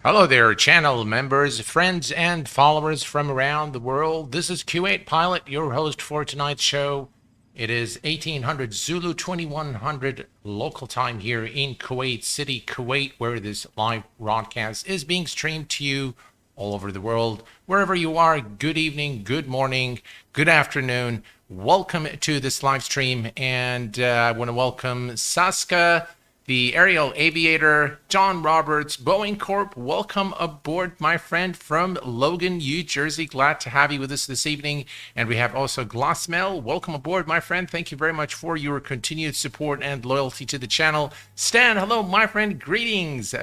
Hello there, channel members, friends, and followers from around the world. This is Q8 Pilot, your host for tonight's show. It is 1800 Zulu 2100 local time here in Kuwait City, Kuwait, where this live broadcast is being streamed to you all over the world. Wherever you are, good evening, good morning, good afternoon. Welcome to this live stream, and I want to welcome Saska, the aerial aviator, John Roberts, Boeing Corp. Welcome aboard, my friend, from Logan, New Jersey. Glad to have you with us this evening. And we have also Glassmel. Welcome aboard, my friend. Thank you very much for your continued support and loyalty to the channel. Stan, hello, my friend. Greetings.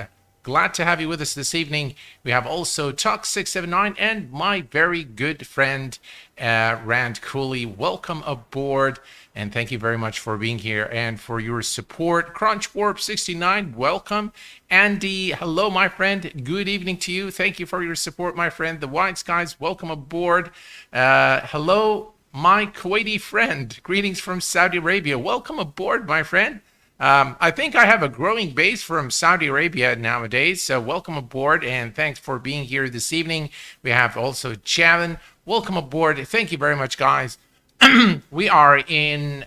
Glad to have you with us this evening. We have also Tuck679 and my very good friend, Rand Cooley. Welcome aboard. And thank you very much for being here and for your support. CrunchWarp69, welcome. Andy, hello, my friend. Good evening to you. Thank you for your support, my friend. The White Skies, welcome aboard. Hello, my Kuwaiti friend. Greetings from Saudi Arabia. Welcome aboard, my friend. I think I have a growing base from Saudi Arabia nowadays, so welcome aboard and thanks for being here this evening. We have also Javin. Welcome aboard. Thank you very much, guys. We are in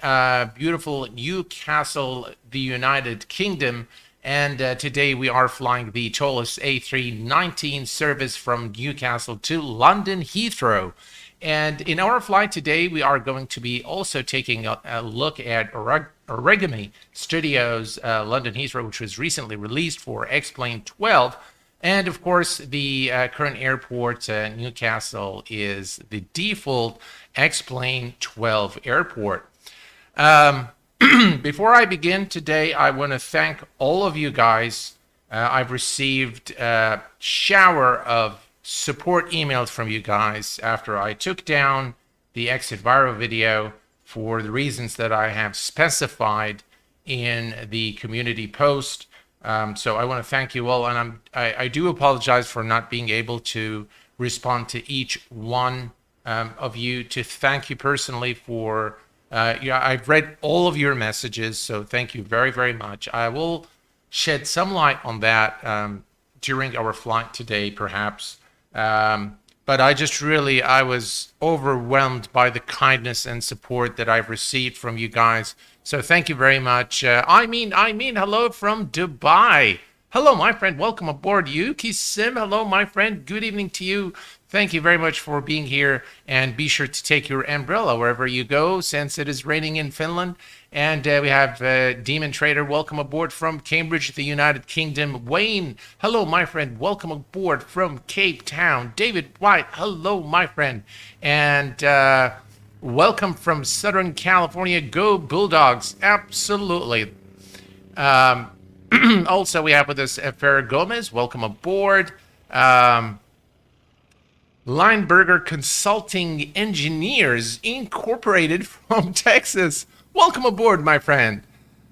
beautiful Newcastle, the United Kingdom, and today we are flying the Toliss A319 service from Newcastle to London Heathrow. And in our flight today, we are going to be also taking a look at Origami Studios London Heathrow, which was recently released for X-Plane 12. And of course, the current airport, Newcastle, is the default X-Plane 12 airport. Before I begin today, I want to thank all of you guys. I've received a shower of support emails from you guys after I took down the exit viral video for the reasons that I have specified in the community post. So I want to thank you all, and I do apologize for not being able to respond to each one of you, to thank you personally for, I've read all of your messages, so thank you very, very much. I will shed some light on that during our flight today, perhaps. But I was overwhelmed by the kindness and support that I've received from you guys. So thank you very much. I mean, hello from Dubai. Hello, my friend. Welcome aboard. Yuki Sim. Hello, my friend. Good evening to you. Thank you very much for being here, and be sure to take your umbrella wherever you go, since it is raining in Finland. And we have Demon Trader, welcome aboard from Cambridge, the United Kingdom. Wayne, hello, my friend. Welcome aboard from Cape Town. David White, hello, my friend. And welcome from Southern California. Go Bulldogs. Absolutely. Also, we have with us Farrah Gomez. Welcome aboard. Lineberger Consulting Engineers Incorporated from Texas. Welcome aboard, my friend.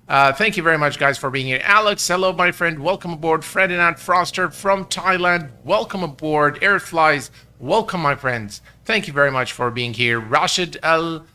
Thank you very much, guys, for being here. Alex, hello, my friend. Welcome aboard. Ferdinand Froster from Thailand. Welcome aboard. Airflies, welcome, my friends. Thank you very much for being here. Rashid Al-Dahani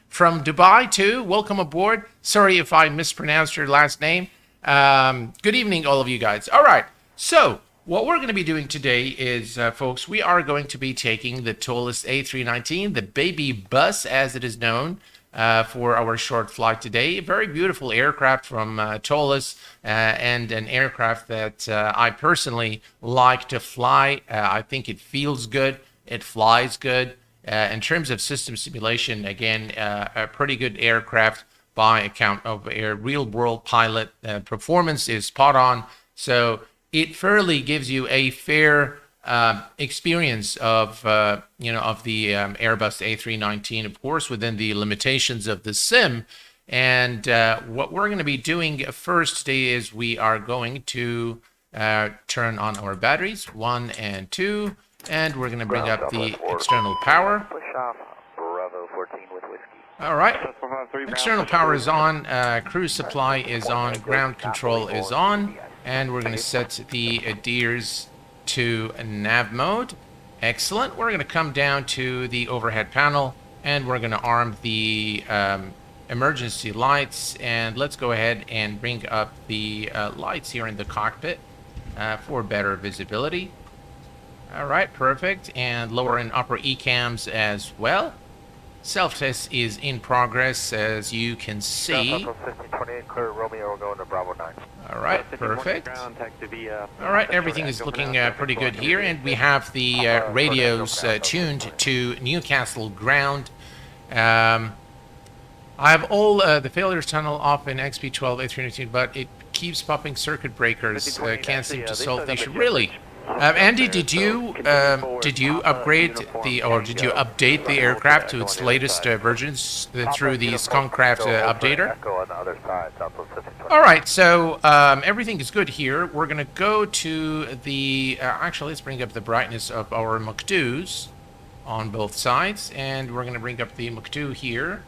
from Dubai, too. Welcome aboard. Sorry if I mispronounced your last name. Good evening, all of you guys. All right. So what we're going to be doing today is, folks, we are going to be taking the Toliss A319, the baby bus, as it is known, for our short flight today. A very beautiful aircraft from Toliss, and an aircraft that I personally like to fly. I think it feels good. It flies good. In terms of system simulation, again, a pretty good aircraft by account of a real-world pilot. Performance is spot on. So it fairly gives you a fair experience of the Airbus A319, of course, within the limitations of the sim. And what we're going to be doing first today is we are going to turn on our batteries, 1 and 2, and we're going to bring up the external power. All right, external power is on, cruise supply is on, ground control is on, and we're going to set the ADIRS to nav mode. Excellent. We're going to come down to the overhead panel, and we're going to arm the emergency lights, and let's go ahead and bring up the lights here in the cockpit for better visibility. All right, perfect. And lower and upper ECAMs as well. Self-test is in progress, as you can see. All right, perfect. All right, everything is looking pretty good here, and we have the radios tuned to Newcastle ground. I have all the failures tunnel off in XP12 A319, but it keeps popping circuit breakers. Can't seem to solve the issue. Really? Andy, did you upgrade did you update the aircraft to its latest versions through the Skunkcraft updater? All right, so everything is good here. We're gonna go to the actually, let's bring up the brightness of our Mach-2s on both sides, and we're gonna bring up the Mach-2 here.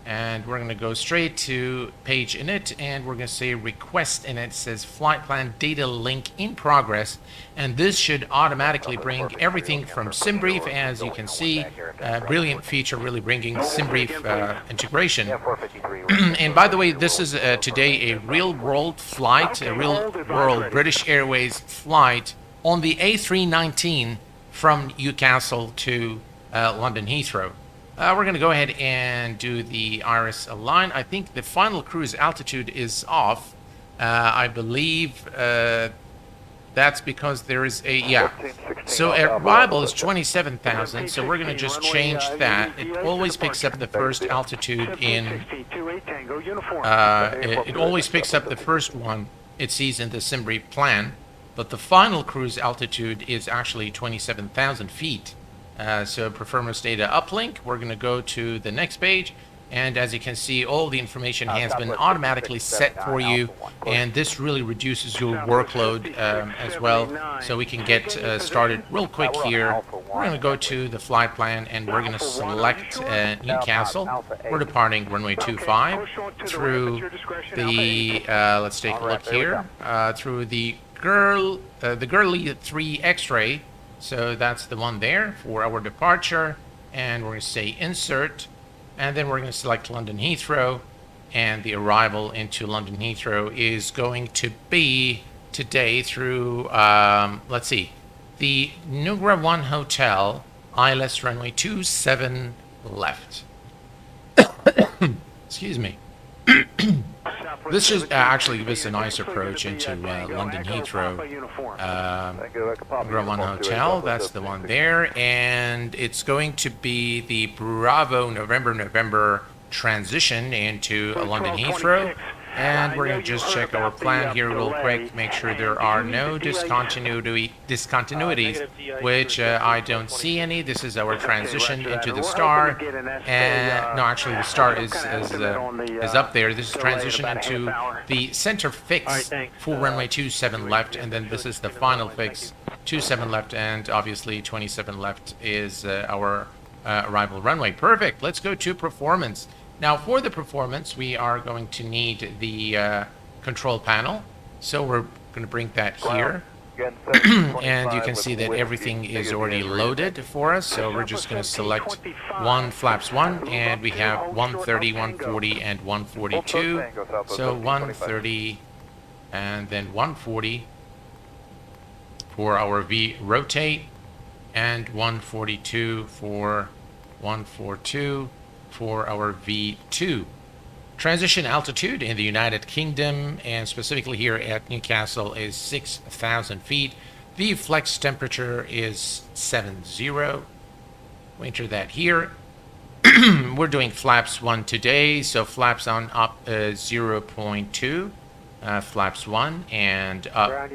And we're going to go straight to page init, and we're going to say request init. It says flight plan data link in progress, and this should automatically bring everything from SimBrief. As you can see, brilliant feature, really bringing SimBrief integration. And by the way, this is today a real world flight, a real world British Airways flight on the A319 from Newcastle to London Heathrow. We're going to go ahead and do the iris align. I think the final cruise altitude is off. I believe that's because there is a, yeah. So arrival is 27,000, so we're going to just change that. It always picks up the first altitude in, it always picks up the first one it sees in the SimBrief plan, but the final cruise altitude is actually 27,000 feet. So performance data uplink, we're going to go to the next page, and as you can see, all the information has been automatically set for you, and this really reduces your workload as well, so we can get started real quick here. We're going to go to the flight plan, and we're going to select Newcastle. We're departing runway 25 through the, let's take a look here, through the Gurley 3 X-ray. So that's the one there for our departure, and we're going to say insert, and then we're going to select London Heathrow, and the arrival into London Heathrow is going to be today through, let's see, the Nugra 1 Hotel, ILS runway 27 left. Excuse me. This is actually gives us a nice approach into London Heathrow. Nugra 1 Hotel, that's the one there, and it's going to be the Bravo November transition into London Heathrow. And we're going to just check our plan here real quick, make sure there are no discontinuities, which I don't see any. This is our transition into the star. And no, actually the star is up there. This is transition into the center fix for runway 27 left, and then this is the final fix, 27 left, and obviously 27 left is our arrival runway. Perfect. Let's go to performance. Now, for the performance, we are going to need the control panel. So we're going to bring that here. And you can see that everything is already loaded for us. So we're just going to select flaps 1, and we have 130, 140, and 142. So 130 and then 140 for our V rotate, and 142 for 142. For our V2. Transition altitude in the United Kingdom, and specifically here at Newcastle, is 6,000 feet. The flex temperature is 70. We enter that here. We're doing flaps 1 today, so flaps on up 0.2. Flaps 1 and up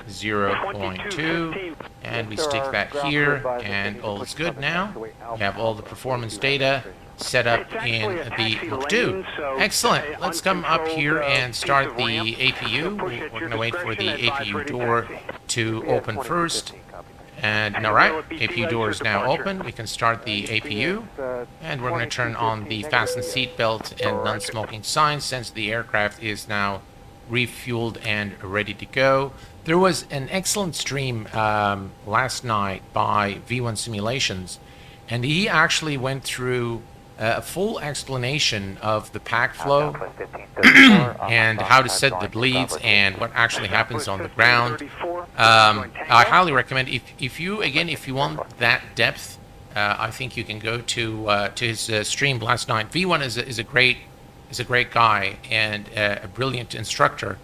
0.2, and we stick that here, and all is good now. We have all the performance data set up in the Mach-2. Excellent. Let's come up here and start the APU. We're going to wait for the APU door to open first. And all right, APU door is now open. We can start the APU, and we're going to turn on the fasten seatbelt and non-smoking signs, since the aircraft is now refueled and ready to go. There was an excellent stream last night by V1 Simulations, and he actually went through a full explanation of the pack flow and how to set the bleeds and what actually happens on the ground. I highly recommend if you want that depth, I think you can go to his stream last night. V1 is a great guy and a brilliant instructor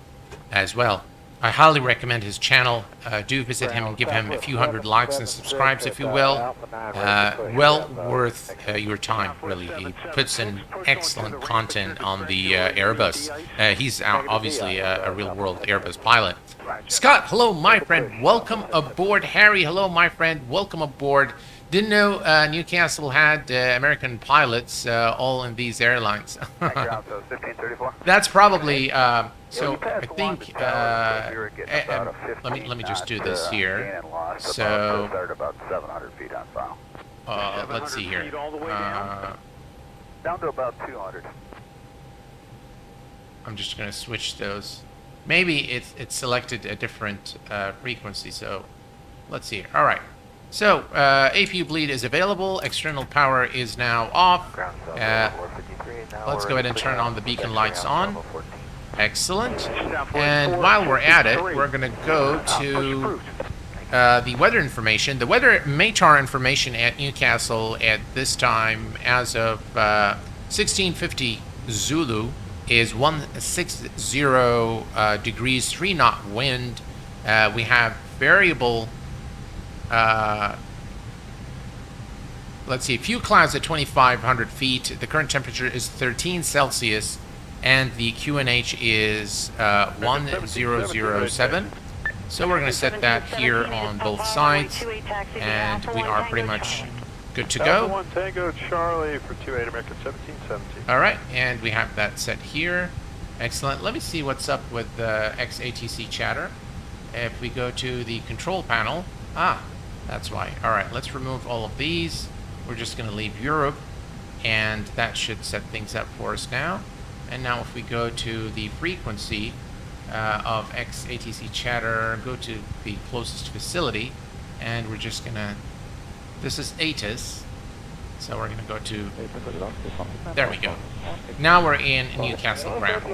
as well. I highly recommend his channel. Do visit him and give him a few hundred likes and subscribes if you will. Well worth your time, really. He puts in excellent content on the Airbus. He's obviously a real-world Airbus pilot. Scott, hello, my friend. Welcome aboard. Harry, hello, my friend. Welcome aboard. Didn't know Newcastle had American pilots all in these airlines. That's probably... So I think let me just do this here. So let's see here. Down to about 200. I'm just going to switch those. Maybe it's selected a different frequency. So let's see. All right. So APU bleed is available. External power is now off. Let's go ahead and turn on the beacon lights on. Excellent. And while we're at it, we're going to go to the weather information. The weather METAR information at Newcastle at this time, as of 1650 Zulu, is 160 degrees, 3-knot wind. We have variable, let's see, few clouds at 2,500 feet. The current temperature is 13 Celsius. And the QNH is 1007. So we're going to set that here on both sides, and we are pretty much good to go. 1 Tango Charlie for 28 American 1717. All right, and we have that set here. Excellent. Let me see what's up with XATC chatter. If we go to the control panel, that's why. All right, let's remove all of these. We're just going to leave Europe, and that should set things up for us now. And now if we go to the frequency of XATC chatter, go to the closest facility, and we're just gonna, this is ATIS, so we're gonna go to, there we go. Now we're in Newcastle ground.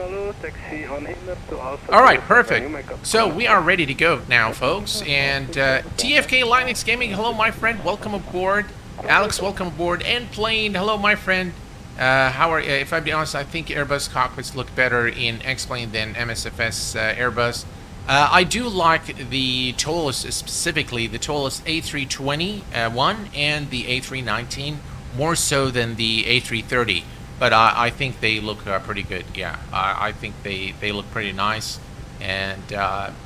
Alright, perfect. So we are ready to go now, folks. And TFK Linux Gaming, hello my friend, welcome aboard. Alex, welcome aboard. And Plane, hello my friend. How are, if I'm being honest, I think Airbus cockpits look better in X-Plane than MSFS Airbus. I do like the Toliss, specifically the Toliss A321 and the A319, more so than the A330. But I think they look pretty good. Yeah, I think they look pretty nice, and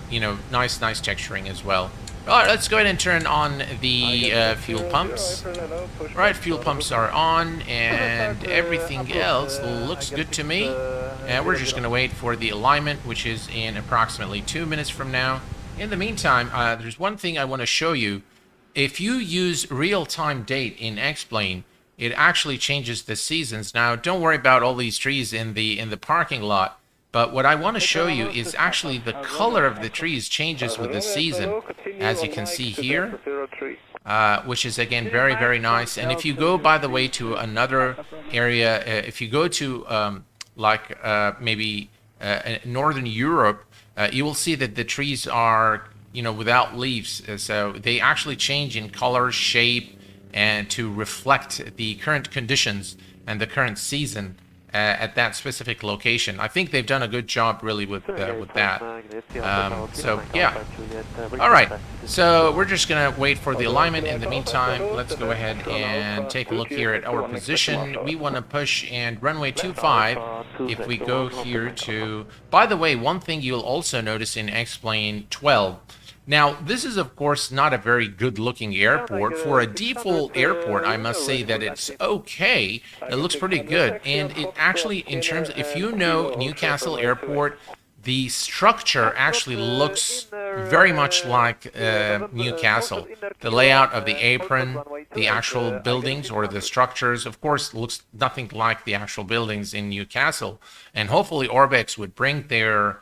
you know, nice texturing as well. All right, let's go ahead and turn on the fuel pumps. All right, fuel pumps are on, and everything else looks good to me. And we're just going to wait for the alignment, which is in approximately 2 minutes from now. In the meantime, there's one thing I want to show you. If you use real-time date in X-Plane, it actually changes the seasons. Now, don't worry about all these trees in the parking lot. But what I want to show you is actually the color of the trees changes with the season, as you can see here, which is again very nice. And if you go, by the way, to another area, if you go to maybe Northern Europe, you will see that the trees are, you know, without leaves. So they actually change in color, shape, and to reflect the current conditions and the current season at that specific location. I think they've done a good job really with that. So yeah. All right. So we're just gonna wait for the alignment. In the meantime, let's go ahead and take a look here at our position. We want to push and runway 25. If we go here to, by the way, one thing you'll also notice in X-Plane 12. Now, this is, of course, not a very good-looking airport. For a default airport, I must say that it's okay. It looks pretty good. And it actually, in terms of, if you know Newcastle Airport, the structure actually looks very much like Newcastle. The layout of the apron, the actual buildings or the structures, of course, looks nothing like the actual buildings in Newcastle. And hopefully Orbex would bring their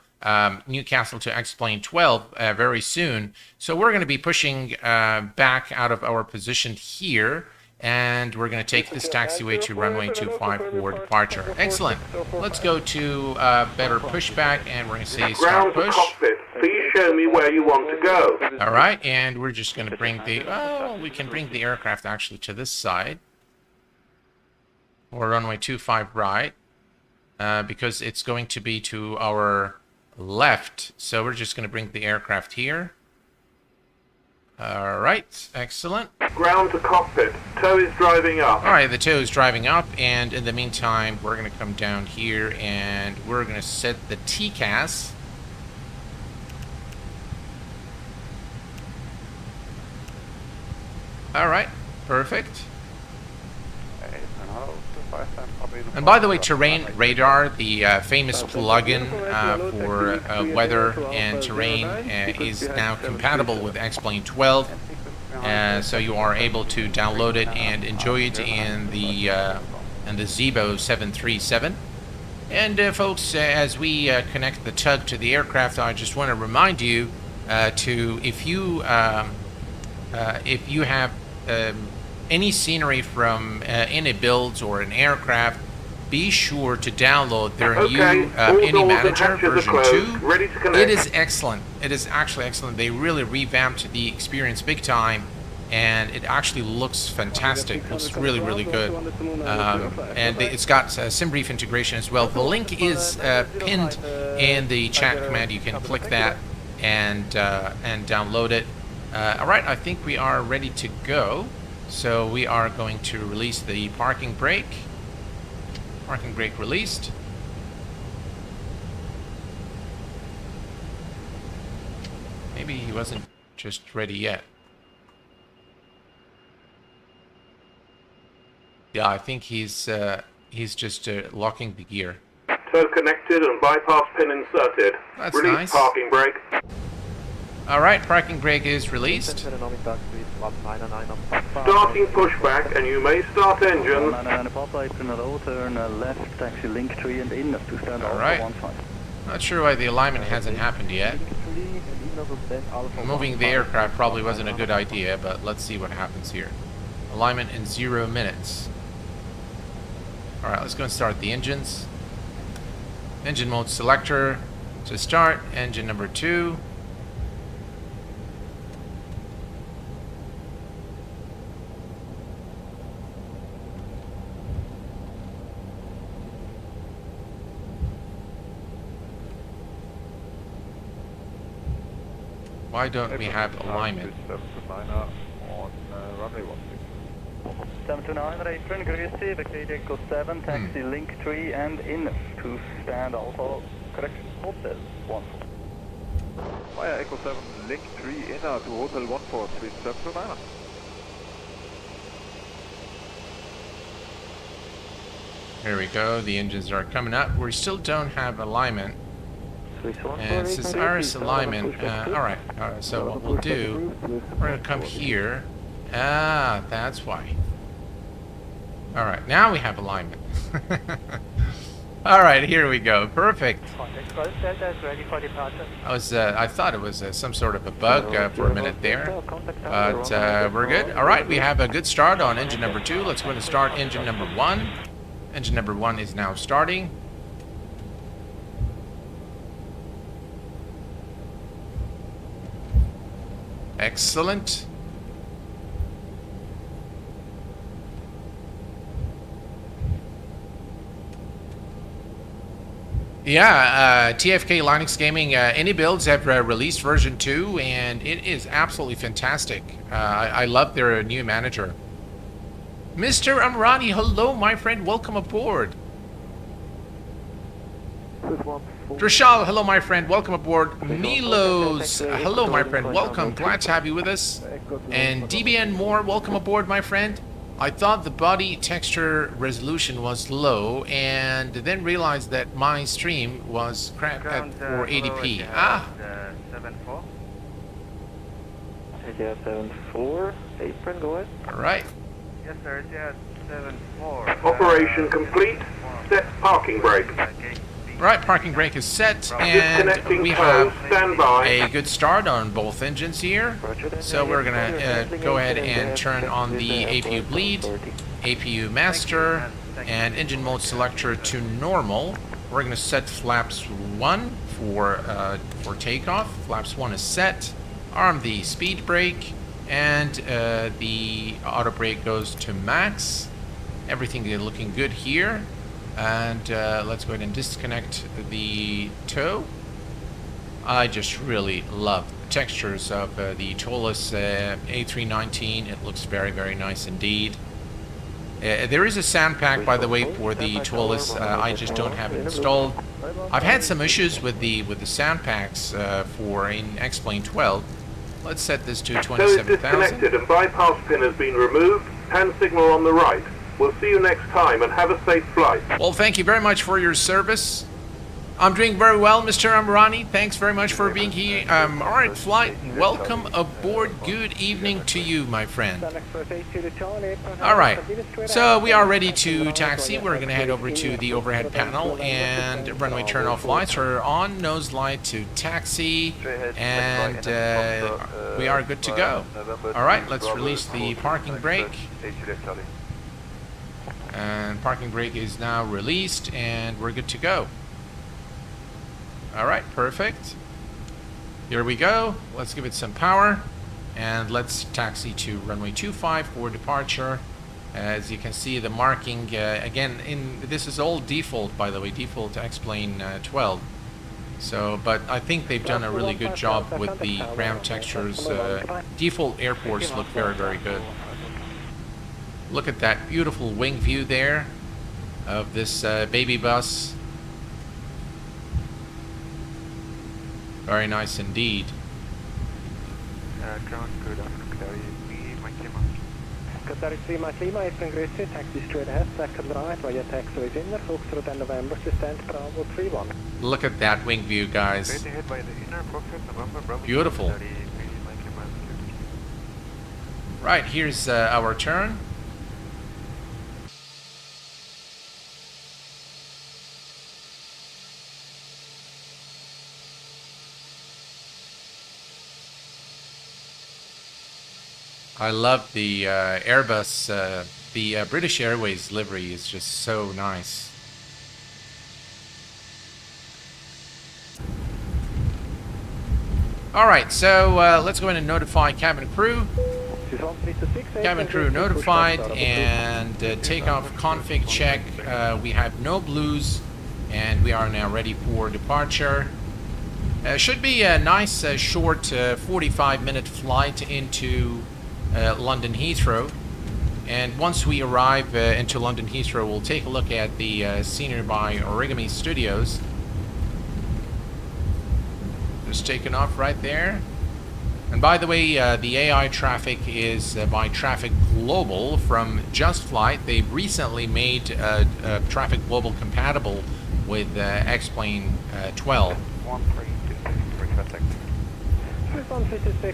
Newcastle to X-Plane 12 very soon. So we're going to be pushing back out of our position here, And we're going to take this taxiway to runway 25 for departure. Excellent. Let's go to better pushback, and we're going to say start Ground to push. cockpit. Please show me where you want to go. All right, and we're just going to bring the... Oh, we can bring the aircraft actually to this side. Or runway 25 right. Because it's going to be to our left. So we're just going to bring the aircraft here. All right, excellent. Ground to cockpit. Tow is driving up. All right, the tow is driving up, and in the meantime, we're going to come down here, and we're going to set the TCAS. All right, perfect. And by the way, Terrain Radar, the famous plugin for weather and terrain, is now compatible with X-Plane 12. So you are able to download it and enjoy it in the Zibo 737. And folks, as we connect the tug to the aircraft, I just want to remind you to if you have any scenery from any builds or an aircraft, be sure to download their new Any Manager version 2. It is excellent. It is actually excellent. They really revamped the experience big time, and it actually looks fantastic. It looks really, really good. And it's got SimBrief integration as well. The link is pinned in the chat command. You can click that and download it. All right, I think we are ready to go. So we are going to release the parking brake. Parking brake released. Maybe he wasn't just ready yet. Yeah, I think he's just locking the gear. Tow connected and bypass pin inserted. That's Release nice. parking brake. All right, parking brake is released. Starting pushback, and you may start engine. All right. Not sure why the alignment hasn't happened yet. Moving the aircraft probably wasn't a good idea, but let's see what happens here. Alignment in 0 minutes. All right, let's go and start the engines. Engine mode selector to start. Engine number 2. Why don't we have alignment? 729, apron, grüß Sie, Victoria Echo 7, taxi link 3 and in to stand also, correction, hotel 14. Via Echo 7, link 3 inner to hotel 14, 729. Here we go, the engines are coming up. We still don't have alignment. And it says Iris alignment. Alright, so what we'll do, we're going to come here. Ah, that's why. Alright, now we have alignment. Alright, here we go. Perfect. I thought it was some sort of a bug for a minute there. But we're good. Alright, we have a good start on engine number 2. Let's go and start engine number 1. Engine number 1 is now starting. Excellent. Yeah, TFK Linux Gaming, any builds have released version 2, and it is absolutely fantastic. I love their new manager. Mr. Amrani, hello, my friend. Welcome aboard. Drishal, hello, my friend. Welcome aboard. Milos, hello, my friend. Welcome. Glad to have you with us. And DBN Moore, welcome aboard, my friend. I thought the body texture resolution was low, and then realized that my stream was cracked at 480p. Ah. 74. Yeah, 74. Apron, go ahead. All right. Yes, sir. Yeah, 74. Operation complete. Set parking brake. Gate B. Right, parking brake is set, and Disconnecting we tow, have stand by. a good start on both engines here. So we're gonna go ahead and turn on the APU bleed, APU master, and engine mode selector to normal. We're gonna set flaps 1 for takeoff. Flaps 1 is set. Arm the speed brake, and the auto brake goes to max. Everything is looking good here. And let's go ahead and disconnect the tow. I just really love the textures of the Toliss A319. It looks very, very nice indeed. There is a sound pack, by the way, for the Toliss. I just don't have it installed. I've had some issues with the sound packs for an X-Plane 12. Let's set this to Tow is 27,000. disconnected and bypass pin has been removed. Hand signal on the right. We'll see you next time and have a safe flight. Well, thank you very much for your service. I'm doing very well, Mr. Amrani. Thanks very much for being here. All right, flight, welcome aboard. Good evening to you, my friend. All right, so we are ready to taxi. We're going to head over to the overhead panel, and runway turn-off lights are on. Nose light to taxi, and we are good to go. All right, let's release the parking brake. And parking brake is now released, and we're good to go. All right, perfect. Here we go. Let's give it some power, and let's taxi to runway 25 for departure. As you can see, the marking again. This is all default, by the way, default to X-Plane 12. So, but I think they've done a really good job with the ground textures. Default airports look very, very good. Look at that beautiful wing view there of this baby bus. Very nice indeed. Ground good after Clary 3 Qatar 3 Lima, April Grace, taxi straight ahead, second right, Roger taxi is in there, Foxtrot and November, stand Bravo 31. Look at that wing view, guys. Straight ahead by the inner Foxtrot, November, Bravo. Beautiful. 33 miles. Right, here's our turn. I love the Airbus, the British Airways livery is just so nice. Alright, so let's go ahead and notify cabin crew. Cabin crew notified, and takeoff config check. We have no blues, and we are now ready for departure. Should be a nice short 45-minute flight into London Heathrow, and once we arrive into London Heathrow, we'll take a look at the scenery by Origami Studios. Just taking off right there. And by the way, the AI traffic is by Traffic Global from Just Flight. They've recently made Traffic Global compatible with X-Plane 12.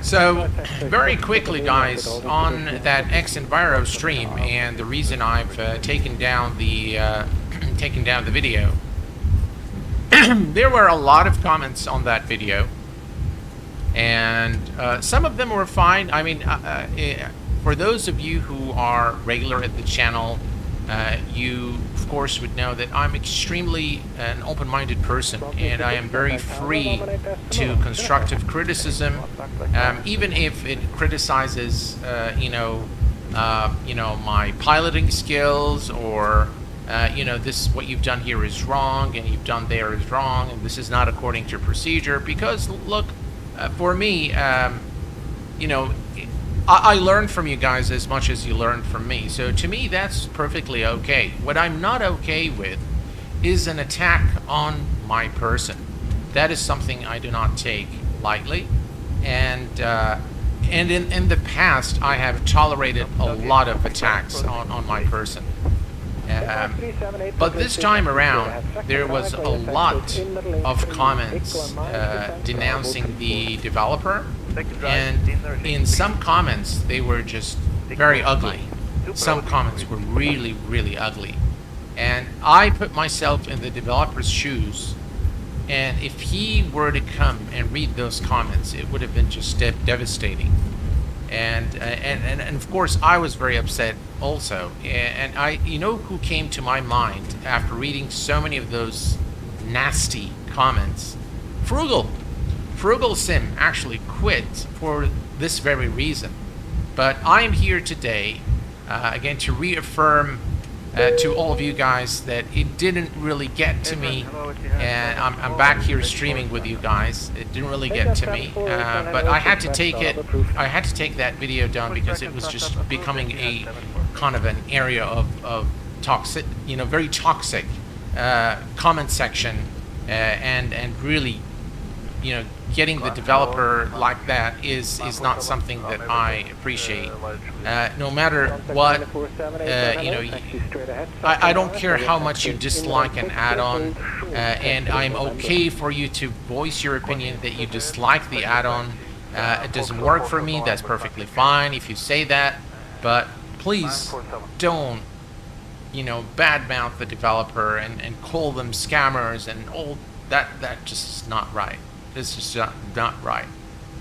So, very quickly, guys, on that X-Enviro stream, and the reason I've taken down the video, there were a lot of comments on that video, and some of them were fine. I mean, for those of you who are regular at the channel, you of course would know that I'm extremely an open-minded person, and I am very free to constructive criticism, even if it criticizes my piloting skills, or this, what you've done here is wrong and you've done there is wrong, and this is not according to procedure. Because look, for me, I learn from you guys as much as you learn from me. So to me, that's perfectly okay. What I'm not okay with is an attack on my person. That is something I do not take lightly. And in the past, I have tolerated a lot of attacks on my person. But this time around, there was a lot of comments denouncing the developer, and in some comments they were just very ugly. Some comments were really, really ugly. And I put myself in the developer's shoes, and if he were to come and read those comments, it would have been just devastating. And of course, I was very upset also. And you know who came to my mind after reading so many of those nasty comments? Frugal Sim actually quit for this very reason. But I'm here today, again, to reaffirm to all of you guys that it didn't really get to me, and I'm back here streaming with you guys. It didn't really get to me, but I had to take it. I had to take that video down because it was just becoming a kind of an area of toxic, you know, very toxic comment section, and really, you know, getting the developer like that is not something that I appreciate. No matter what, you know, I don't care how much you dislike an add-on, and I'm okay for you to voice your opinion that you dislike the add-on. It doesn't work for me, that's perfectly fine if you say that, but please don't, you know, badmouth the developer and call them scammers and all that. That just is not right. This is not right.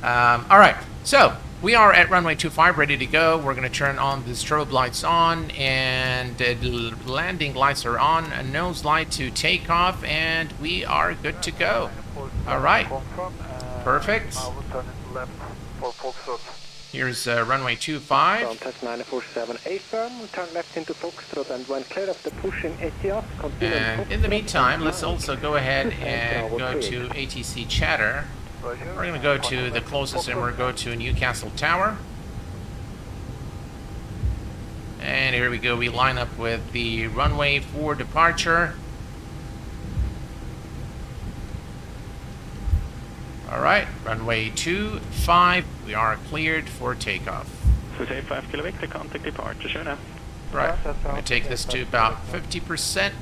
All right, so we are at runway 25, ready to go. We're going to turn on the strobe lights on, and landing lights are on, a nose light to takeoff, and we are good to go. All right, perfect. Here's runway 25. Contact 947 affirm, turn left into Foxtrot, and when clear of the pushing ATS, continue. And in the meantime, let's also go ahead and go to ATC chatter. We're going to go to the closest, and we're going to Newcastle Tower. And here we go, we line up with the runway for departure. All right, runway 25, we are cleared for takeoff. So say 5 kilo Victor, contact departure, sure now. Right, I'm going to take this to about 50%.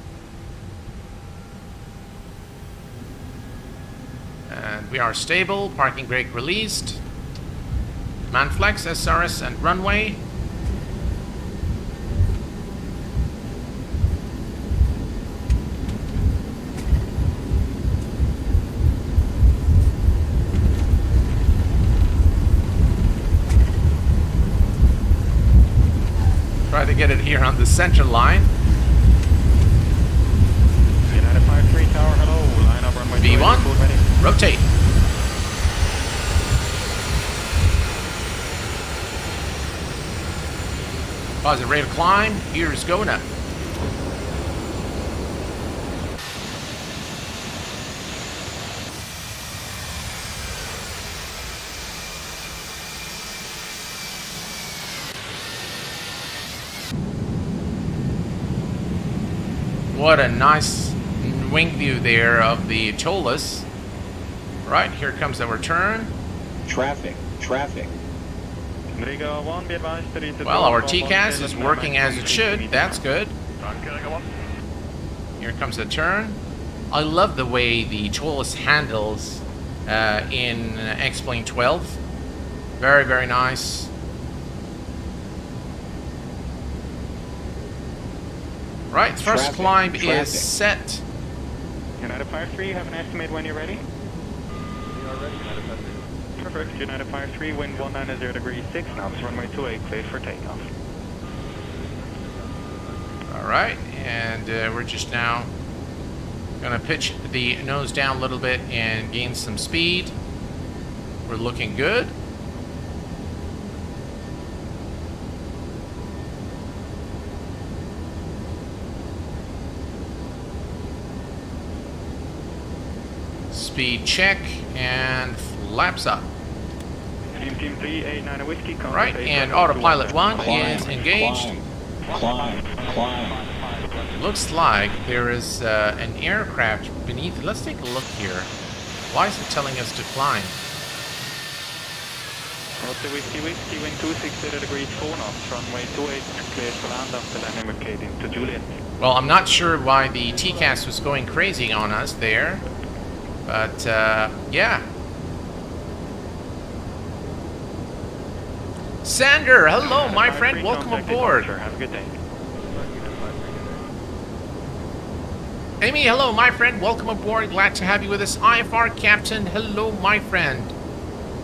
And we are stable, parking brake released. Manflex, SRS, and runway. Try to get it here on the center line. United 53 Tower, hello, line up runway V1, rotate. Positive rate of climb, gears going up. What a nice wing view there of the Toliss. Right, here comes our turn. Traffic. Well, our TCAS is working as it should. That's good. Here comes the turn. I love the way the Toliss handles in X-Plane 12. Very, very nice. Right, first climb is set. United 53, have an estimate when you're ready? We are ready, United 53. Perfect, United 53, wind 190 degrees 6 knots, runway 28, cleared for takeoff. All right, and we're just now gonna pitch the nose down a little bit and gain some speed. We're looking good. Speed check and flaps up. Team 389 whiskey. Right, and autopilot 1 is engaged. Climb. Looks like there is an aircraft beneath it. Let's take a look here. Why is it telling us to climb? Hotel whiskey, wind 260 degrees 4 knots, runway 28, cleared for land after landing vacating to Juliet. Well, I'm not sure why the TCAS was going crazy on us there. But, yeah. Sander, hello, my friend. Welcome aboard. Have a good day. Amy, hello, my friend. Welcome aboard. Glad to have you with us. IFR Captain, hello, my friend.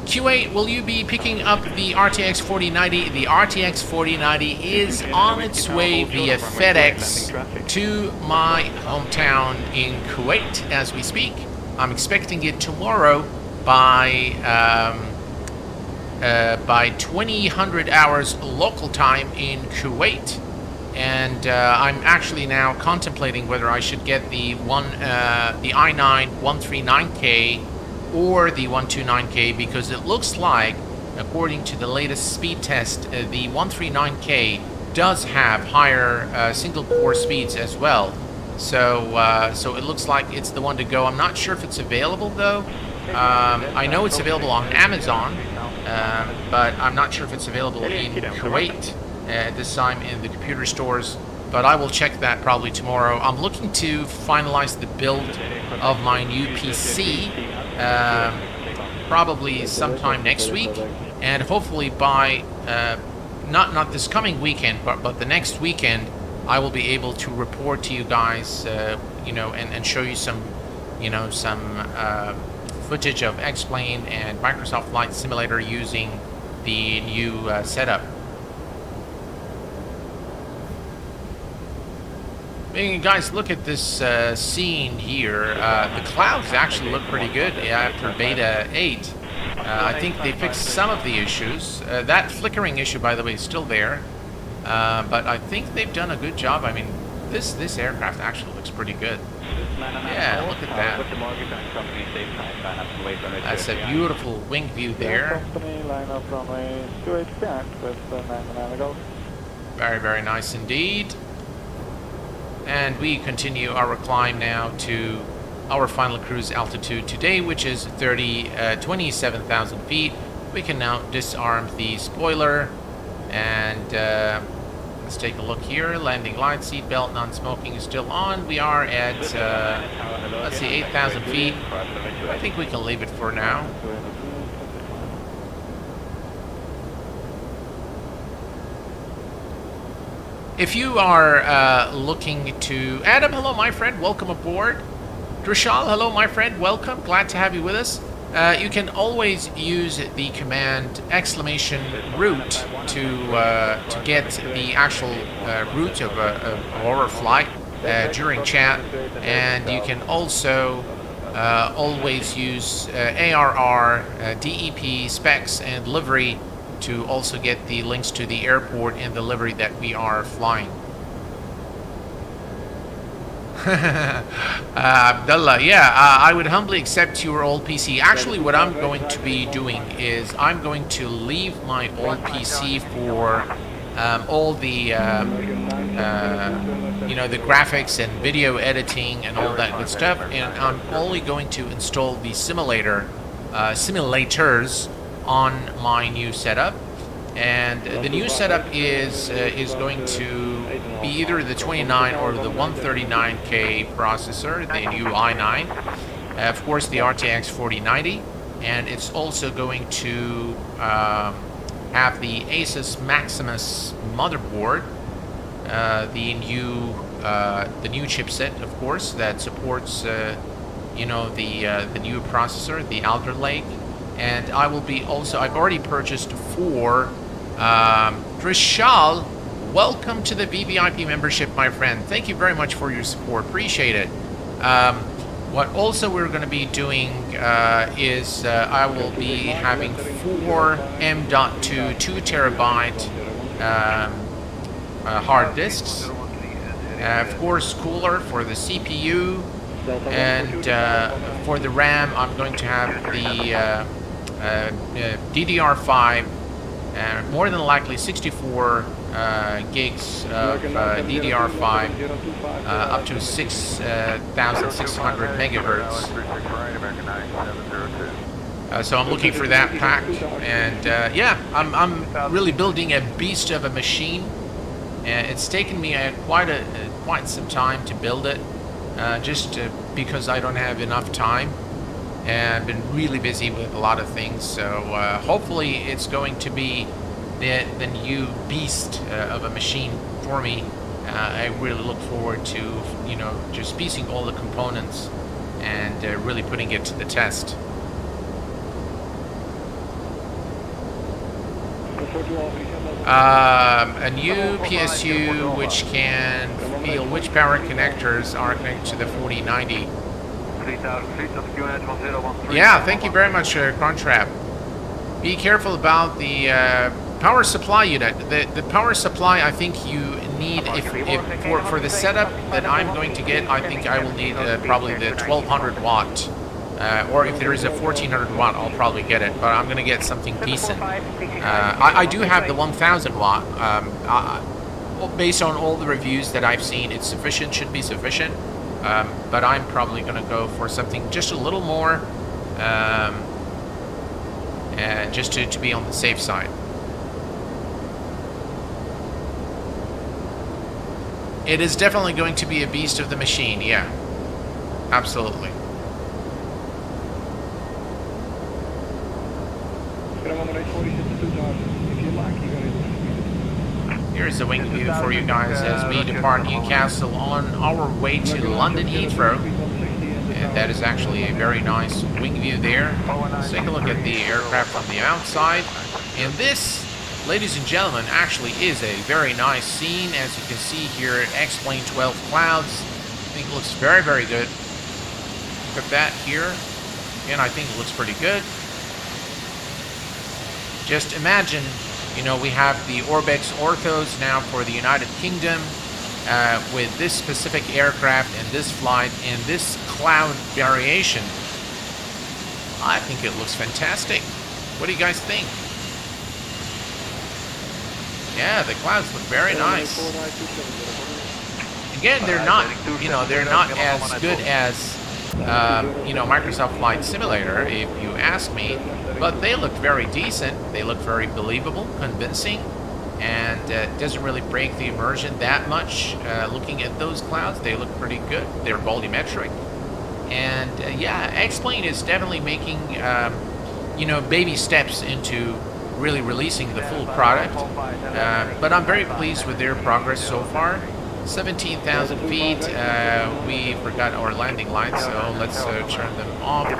Q8, will you be picking up the RTX 4090? The RTX 4090 is on its way via FedEx to my hometown in Kuwait as we speak. I'm expecting it tomorrow by 2000 hours local time in Kuwait. And I'm actually now contemplating whether I should get the i9 139K or the 129K, because it looks like, according to the latest speed test, the 139K does have higher single core speeds as well. So it looks like it's the one to go. I'm not sure if it's available though. I know it's available on Amazon, but I'm not sure if it's available in Kuwait at this time in the computer stores, but I will check that probably tomorrow. I'm looking to finalize the build of my new PC probably sometime next week, and hopefully by not this coming weekend, but the next weekend, I will be able to report to you guys, you know, and show you some, you know, some footage of X-Plane and Microsoft Flight Simulator using the new setup. Hey guys, look at this scene here. The clouds actually look pretty good after Beta 8. I think they fixed some of the issues. That flickering issue, by the way, is still there. But I think they've done a good job. I mean, this aircraft actually looks pretty good. Yeah, look at that. That's a beautiful wing view there. Very, very nice indeed. And we continue our climb now to our final cruise altitude today, which is 27,000 feet. We can now disarm the spoiler, and let's take a look here. Landing light, seat belt, non-smoking is still on. We are at, let's see, 8,000 feet. I think we can leave it for now. If you are looking to... Adam, hello, my friend. Welcome aboard. Drishal, hello, my friend. Welcome. Glad to have you with us. You can always use the command !route to get the actual route of our flight during chat. And you can also always use ARR, DEP, specs, and livery to also get the links to the airport and the livery that we are flying. Abdullah, yeah, I would humbly accept your old PC. Actually, what I'm going to be doing is I'm going to leave my old PC for all the, you know, the graphics and video editing and all that good stuff, and I'm only going to install the simulators on my new setup. And the new setup is going to be either the 29 or the 139K processor, the new i9, of course the RTX 4090, and it's also going to have the Asus Maximus motherboard, the new chipset, of course, that supports you know, the new processor, the Alder Lake. And I will be also, I've already purchased 4. Trishal, welcome to the VVIP membership, my friend. Thank you very much for your support. Appreciate it. What also we're going to be doing is I will be having 4 M.2 2 terabyte hard disks. Of course, cooler for the CPU. And for the RAM, I'm going to have the DDR5, more than likely 64 gigs of DDR5, up to 6,600 megahertz. So I'm looking for that pack, and yeah, I'm really building a beast of a machine. It's taken me quite some time to build it, just because I don't have enough time. And I've been really busy with a lot of things, so hopefully it's going to be the new beast of a machine for me I really look forward to, you know, just piecing all the components and really putting it to the test. A new PSU which can feel which power connectors are connected to the 4090. Yeah, thank you very much, Contrap. Be careful about the power supply unit. The power supply, I think you need, if for the setup that I'm going to get, I think I will need probably the 1200 watt. Or if there is a 1400 watt, I'll probably get it. But I'm going to get something decent. I do have the 1000 watt. Based on all the reviews that I've seen, it's sufficient, should be sufficient. But I'm probably going to go for something just a little more, just to be on the safe side. It is definitely going to be a beast of the machine, yeah. Absolutely. Here's the wing view for you guys as we depart Newcastle on our way to London Heathrow. And that is actually a very nice wing view there. Let's take a look at the aircraft from the outside. And this, ladies and gentlemen, actually is a very nice scene. As you can see here, X-Plane 12 clouds. I think it looks very, very good. Look at that here. And I think it looks pretty good. Just imagine, you know, we have the Orbex Orthos now for the United Kingdom with this specific aircraft and this flight and this cloud variation. I think it looks fantastic. What do you guys think? Yeah, the clouds look very nice. Again, they're not, you know, they're not as good as, you know, Microsoft Flight Simulator, if you ask me. But they look very decent. They look very believable, convincing, and it doesn't really break the immersion that much. Looking at those clouds, they look pretty good. They're volumetric. And yeah, X-Plane is definitely making, you know, baby steps into really releasing the full product. But I'm very pleased with their progress so far. 17,000 feet. We forgot our landing lights, so let's turn them off.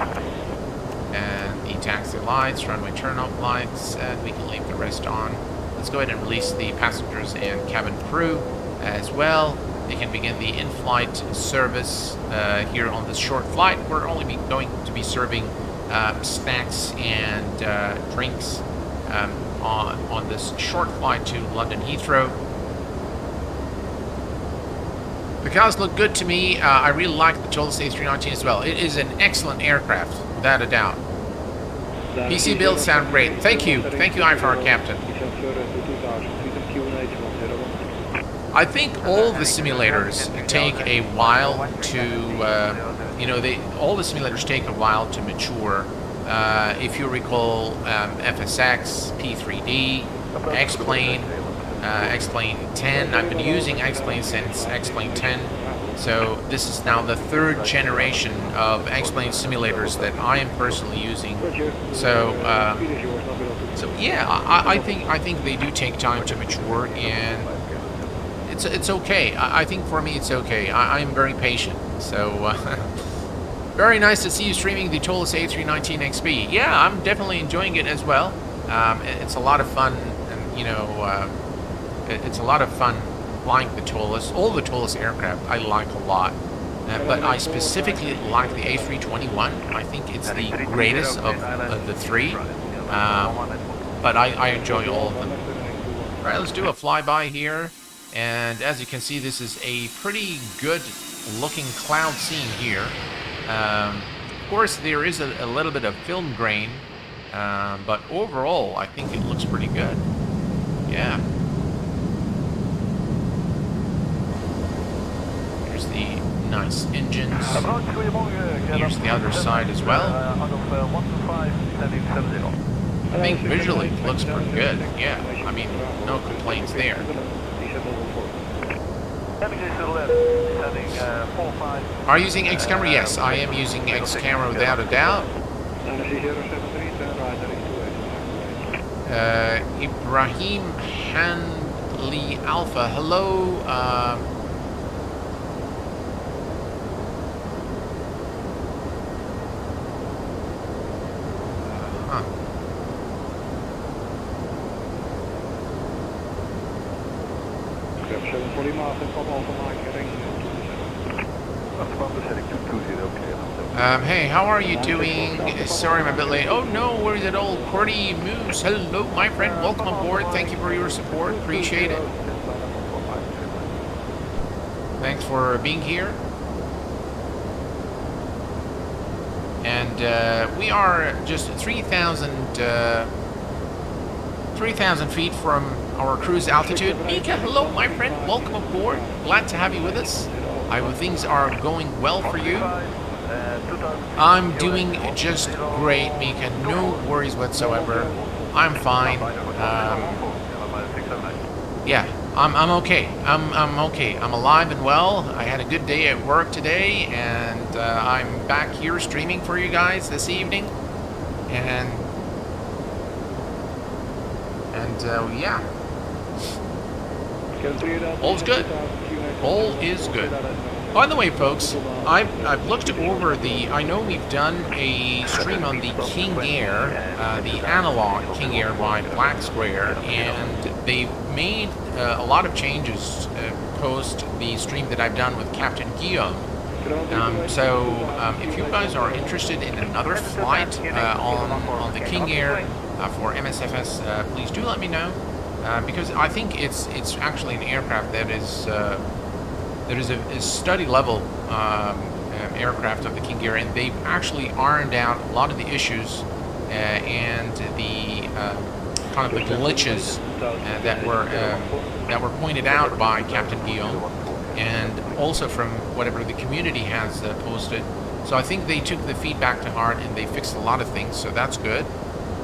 And the taxi lights, runway turn-off lights, and we can leave the rest on. Let's go ahead and release the passengers and cabin crew as well. They can begin the in-flight service here on this short flight. We're only going to be serving snacks and drinks on this short flight to London Heathrow. The cars look good to me. I really like the Toliss A319 as well. It is an excellent aircraft, without a doubt. PC builds sound great. Thank you, IFR Captain. I think all the simulators take a while to, you know, all the simulators take a while to mature. If you recall, FSX, P3D, X-Plane, X-Plane 10. I've been using X-Plane since X-Plane 10. So this is now the third generation of X-Plane simulators that I am personally using. So, yeah, I think they do take time to mature, and it's okay. I think for me it's okay. I am very patient. So, very nice to see you streaming the Toliss A319 XP. Yeah, I'm definitely enjoying it as well. It's a lot of fun, and you know, it's a lot of fun flying the Toliss. All the Toliss aircraft I like a lot, but I specifically like the A321. I think it's the greatest of the three, but I enjoy all of them. All right, let's do a flyby here, and as you can see, this is a pretty good looking cloud scene here. Of course, there is a little bit of film grain, but overall, I think it looks pretty good. Yeah. Here's the nice engines. Here's the other side as well. I think visually it looks pretty good. Yeah, I mean, no complaints there. Are you using X-Camera? Yes, I am using X-Camera without a doubt. Ibrahim Charlie Alpha. Hello. Huh. Hey, how are you doing? Sorry I'm a bit late. Oh no, where's it all? Cordy Moose. Hello, my friend. Welcome aboard. Thank you for your support. Appreciate it. Thanks for being here. And we are just 3,000 feet from our cruise altitude. Mika, hello, my friend. Welcome aboard. Glad to have you with us. I hope things are going well for you. I'm doing just great, Mika. No worries whatsoever. I'm fine. Yeah, I'm okay. I'm okay. I'm alive and well. I had a good day at work today, and I'm back here streaming for you guys this evening. And yeah, all's good. All is good. By the way, folks, I've looked over I know we've done a stream on the King Air, the analog King Air by Black Square, and they've made a lot of changes post the stream that I've done with Captain Guillaume. So if you guys are interested in another flight on the King Air for MSFS, please do let me know, because I think it's actually an aircraft that is a study level aircraft of the King Air, and they've actually ironed out a lot of the issues and the kind of the glitches that were pointed out by Captain Guillaume, and also from whatever the community has posted. So I think they took the feedback to heart and they fixed a lot of things, so that's good.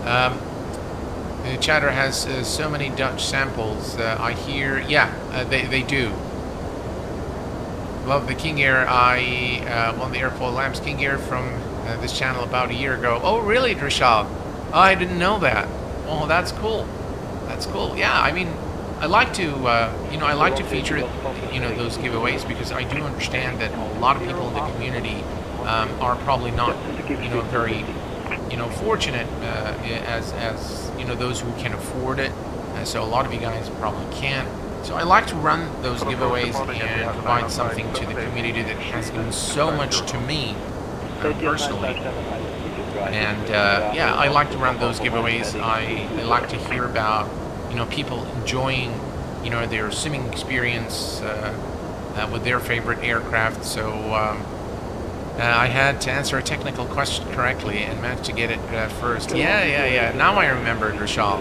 The chatter has so many Dutch samples. I hear, yeah, they do. Love the King Air. I won the Airfoil Lamps King Air from this channel about a year ago. Oh, really, Drishal? Oh, I didn't know that. Oh, that's cool. That's cool. Yeah, I mean, I like to, I like to feature, those giveaways, because I do understand that a lot of people in the community are probably not, very, fortunate as those who can afford it. So a lot of you guys probably can't. So I like to run those giveaways and provide something to the community that has given so much to me personally. And yeah, I like to run those giveaways. I like to hear about people enjoying their simming experience with their favorite aircraft. So I had to answer a technical question correctly and managed to get it first. Yeah. Now I remember, Rishal.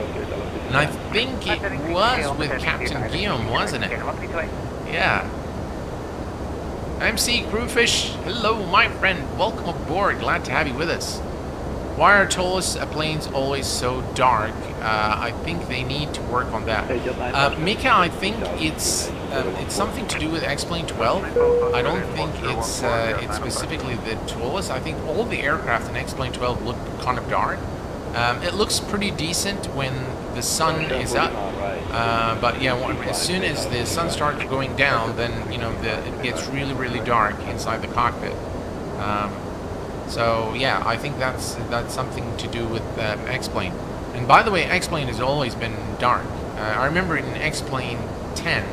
And I think it was with Captain Guillaume, wasn't it? Yeah. MC Crewfish, hello, my friend. Welcome aboard. Glad to have you with us. Why are Toliss planes always so dark? I think they need to work on that. Mika, I think it's something to do with X-Plane 12. I don't think it's specifically the Toliss. I think all the aircraft in X-Plane 12 look kind of dark. It looks pretty decent when the sun is up, but yeah, as soon as the sun starts going down, then it gets really, really dark inside the cockpit. So yeah, I think that's something to do with X-Plane. And by the way, X-Plane has always been dark. I remember in X-Plane 10,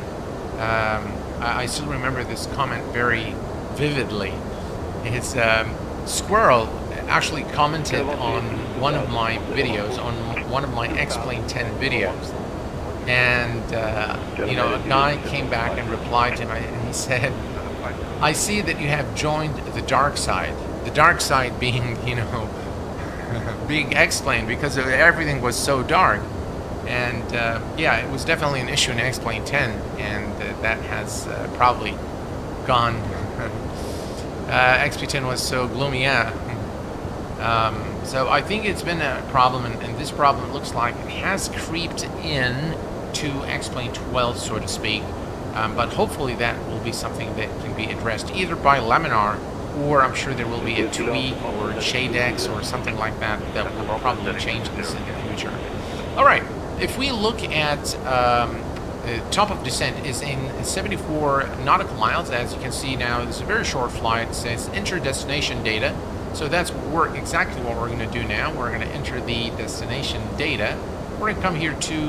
I still remember this comment very vividly. His Squirrel actually commented on one of my videos, on one of my X-Plane 10 videos, and a guy came back and replied to him, and he said, "I see that you have joined the dark side." The dark side being, being X-Plane, because everything was so dark. And yeah, it was definitely an issue in X-Plane 10, and that has probably gone. XP10 was so gloomy, yeah. So I think it's been a problem, and this problem looks like it has creeped in to X-Plane 12, so to speak. But hopefully that will be something that can be addressed either by Laminar, or I'm sure there will be a tweak or Shadex or something like that that will probably change this in the future. All right, if we look at top of descent is in 74 nautical miles. As you can see now, it's a very short flight. It says enter destination data. So that's exactly what we're going to do now. We're going to enter the destination data. We're going to come here to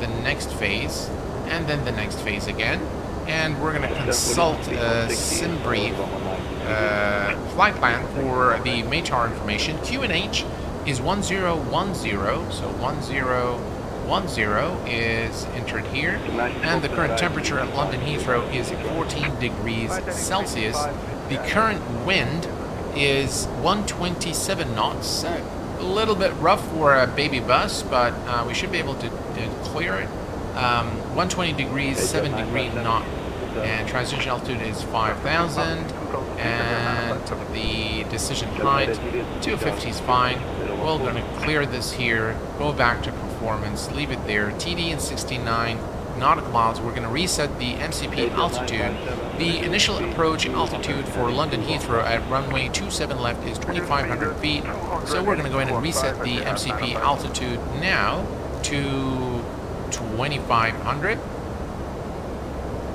the next phase, and then the next phase again. And we're going to consult SimBrief flight plan for the METAR information. QNH is 1010, so 1010 is entered here, and the current temperature at London Heathrow is 14 degrees Celsius. The current wind is 127 knots. A little bit rough for a baby bus, but we should be able to clear it. 120 degrees, 7-degree knot, and transition altitude is 5,000, and the decision height 250 is fine. We're going to clear this here, go back to performance, leave it there. TD in 69 nautical miles. We're going to reset the MCP altitude. The initial approach altitude for London Heathrow at runway 27 left is 2,500 feet. So we're going to go ahead and reset the MCP altitude now to 2,500.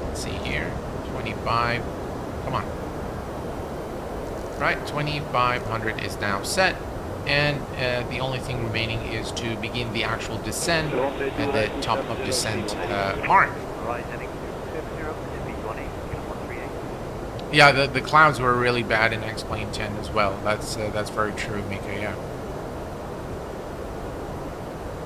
Let's see here, 25. Come on. Right, 2,500 is now set. And the only thing remaining is to begin the actual descent at the top of descent mark. Yeah, the clouds were really bad in X-Plane 10 as well. That's very true, Mika, yeah.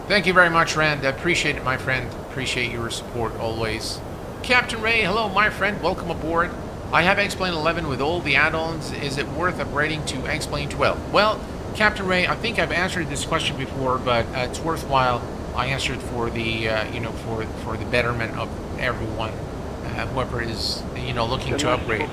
Thank you very much, Rand. I appreciate it, my friend. Appreciate your support always. Captain Ray, hello, my friend. Welcome aboard. I have X-Plane 11 with all the add-ons. Is it worth upgrading to X-Plane 12? Well, Captain Ray, I think I've answered this question before, but it's worthwhile. I answered for the, for the betterment of everyone, whoever is, looking to upgrade.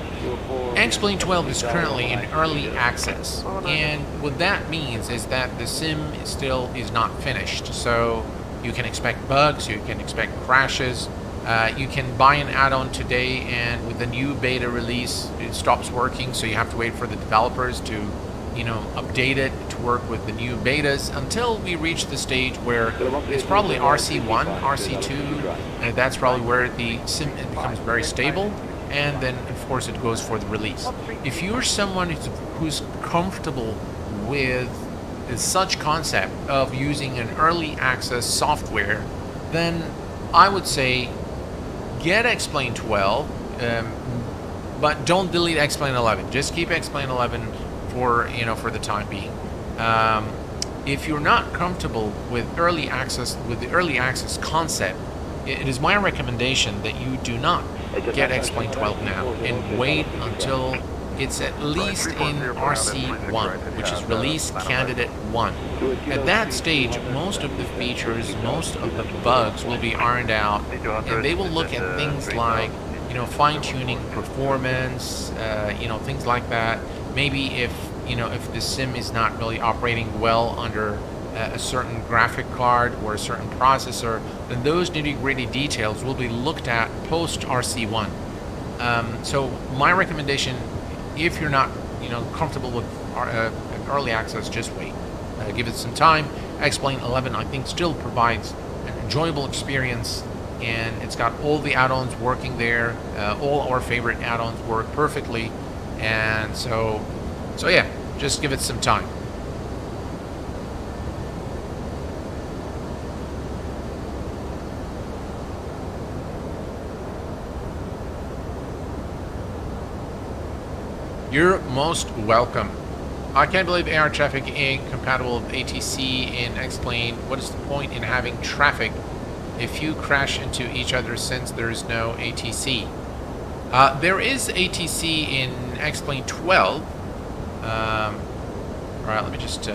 X-Plane 12 is currently in early access, and what that means is that the sim still is not finished. So you can expect bugs, you can expect crashes. You can buy an add-on today, and with the new beta release, it stops working. So you have to wait for the developers to update it to work with the new betas until we reach the stage where it's probably RC1, RC2, and that's probably where the sim becomes very stable, and then of course it goes for the release. If you're someone who's comfortable with such concept of using an early access software, then I would say get X-Plane 12, but don't delete X-Plane 11. Just keep X-Plane 11 for the time being. If you're not comfortable with the early access concept, it is my recommendation that you do not get X-Plane 12 now and wait until it's at least in RC1, which is Release Candidate 1. At that stage, most of the features, most of the bugs will be ironed out, and they will look at things like fine-tuning performance, things like that. Maybe if the sim is not really operating well under a certain graphic card or a certain processor, then those nitty-gritty details will be looked at post RC1. So my recommendation, if you're not comfortable with early access, just wait. Give it some time. X-Plane 11 I think still provides an enjoyable experience, and it's got all the add-ons working there. All our favorite add-ons work perfectly, and so yeah, just give it some time. You're most welcome. I can't believe air traffic ain't compatible with ATC in X-Plane. What is the point in having traffic if you crash into each other since there is no ATC? There is ATC in X-Plane 12. Alright, let me just...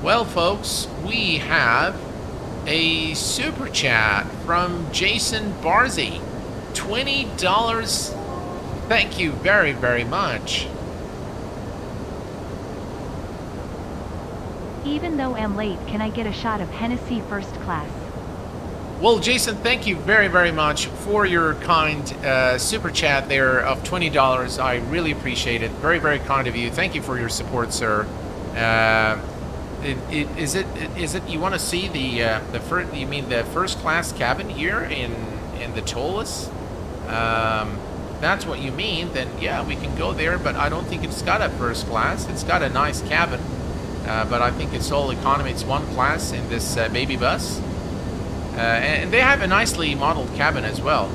Well, folks, we have a super chat from Jason Barzy. $20. Thank you very, very much. Even though I'm late, can I get a shot of Hennessy first class? Well, Jason, thank you very, very much for your kind super chat there of $20. I really appreciate it. Very, very kind of you. Thank you for your support, sir. Is it you want to see the first? You mean the first class cabin here in the Toliss? That's what you mean. Then yeah, we can go there. But I don't think it's got a first class. It's got a nice cabin, but I think it's all economy. It's one class in this baby bus, and they have a nicely modeled cabin as well.